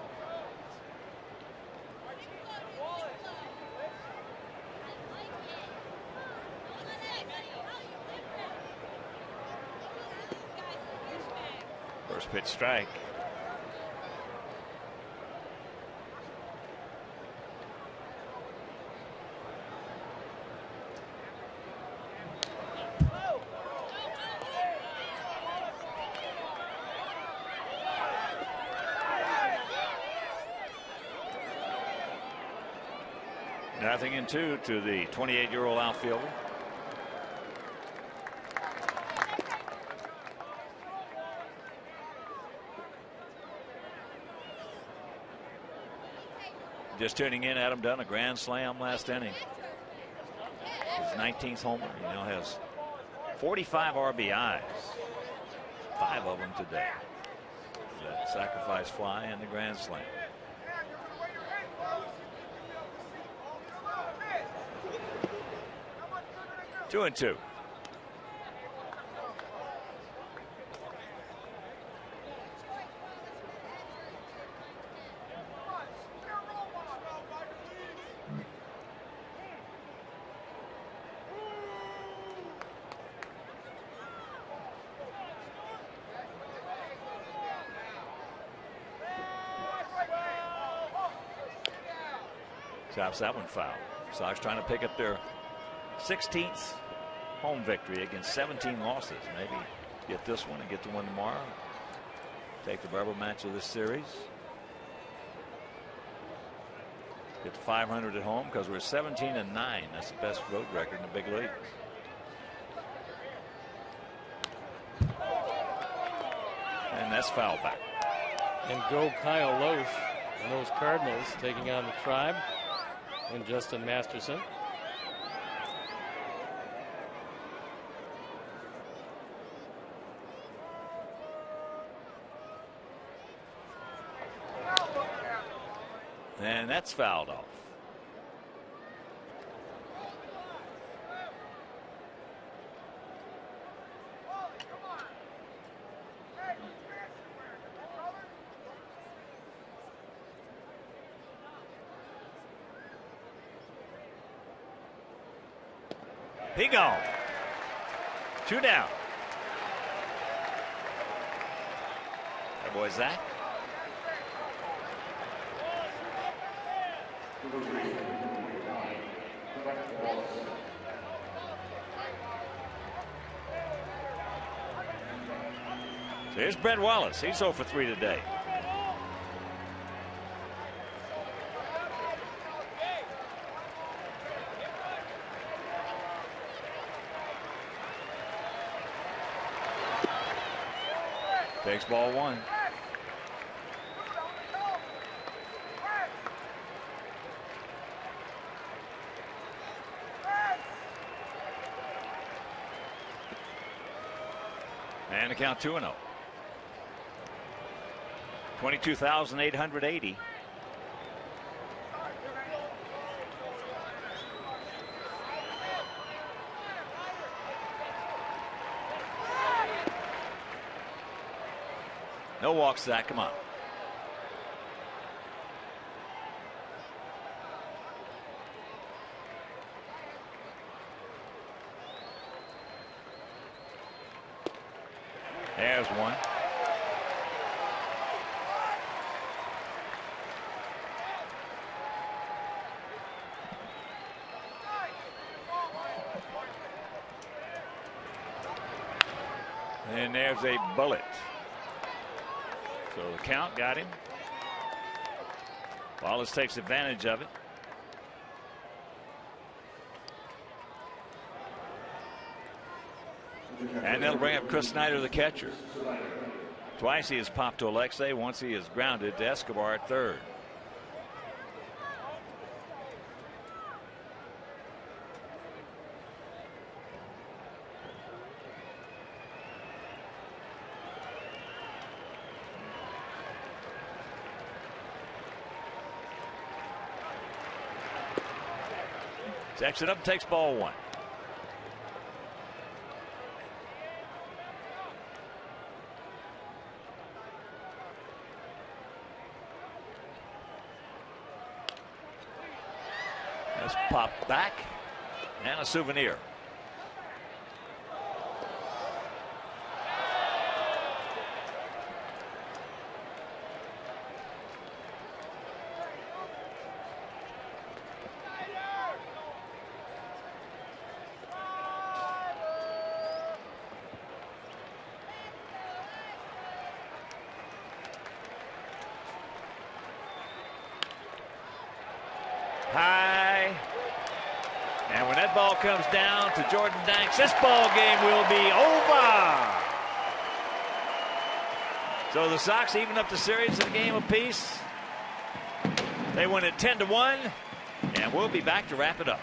First pitch strike. Nothing in 2 to the 28-year-old outfielder. Just tuning in, Adam Dunn, a grand slam last inning. His 19th homer. He now has 45 RBIs. 5 of them today. That sacrifice fly and the grand slam. Two and two. Chops that one foul. Sox trying to pick up their 16th home victory against 17 losses. Maybe get this one and get the one tomorrow. Take the rubber match of this series. Get to 500 at home because we're 17-9. That's the best road record in the big leagues. And that's foul back. And go Kyle Loesch and those Cardinals taking on the Tribe and Justin Masterson. And that's fouled off. He gone. 2 down. That boy Zach. So here's Brent Wallace. He's 0 for 3 today. Takes ball 1. And the count 2-0. 22,880. No walks, Zach. Come on. There's one. And there's a bullet. So the count got him. Wallace takes advantage of it. And that'll bring up Chris Snyder, the catcher. Twice he has popped to Alexei. Once he is grounded to Escobar at third. Jacks it up, takes ball 1. That's popped back and a souvenir. High. And when that ball comes down to Jordan Danks, this ball game will be over. So the Sox even up the series in a game apiece. They win it 10-1, and we'll be back to wrap it up.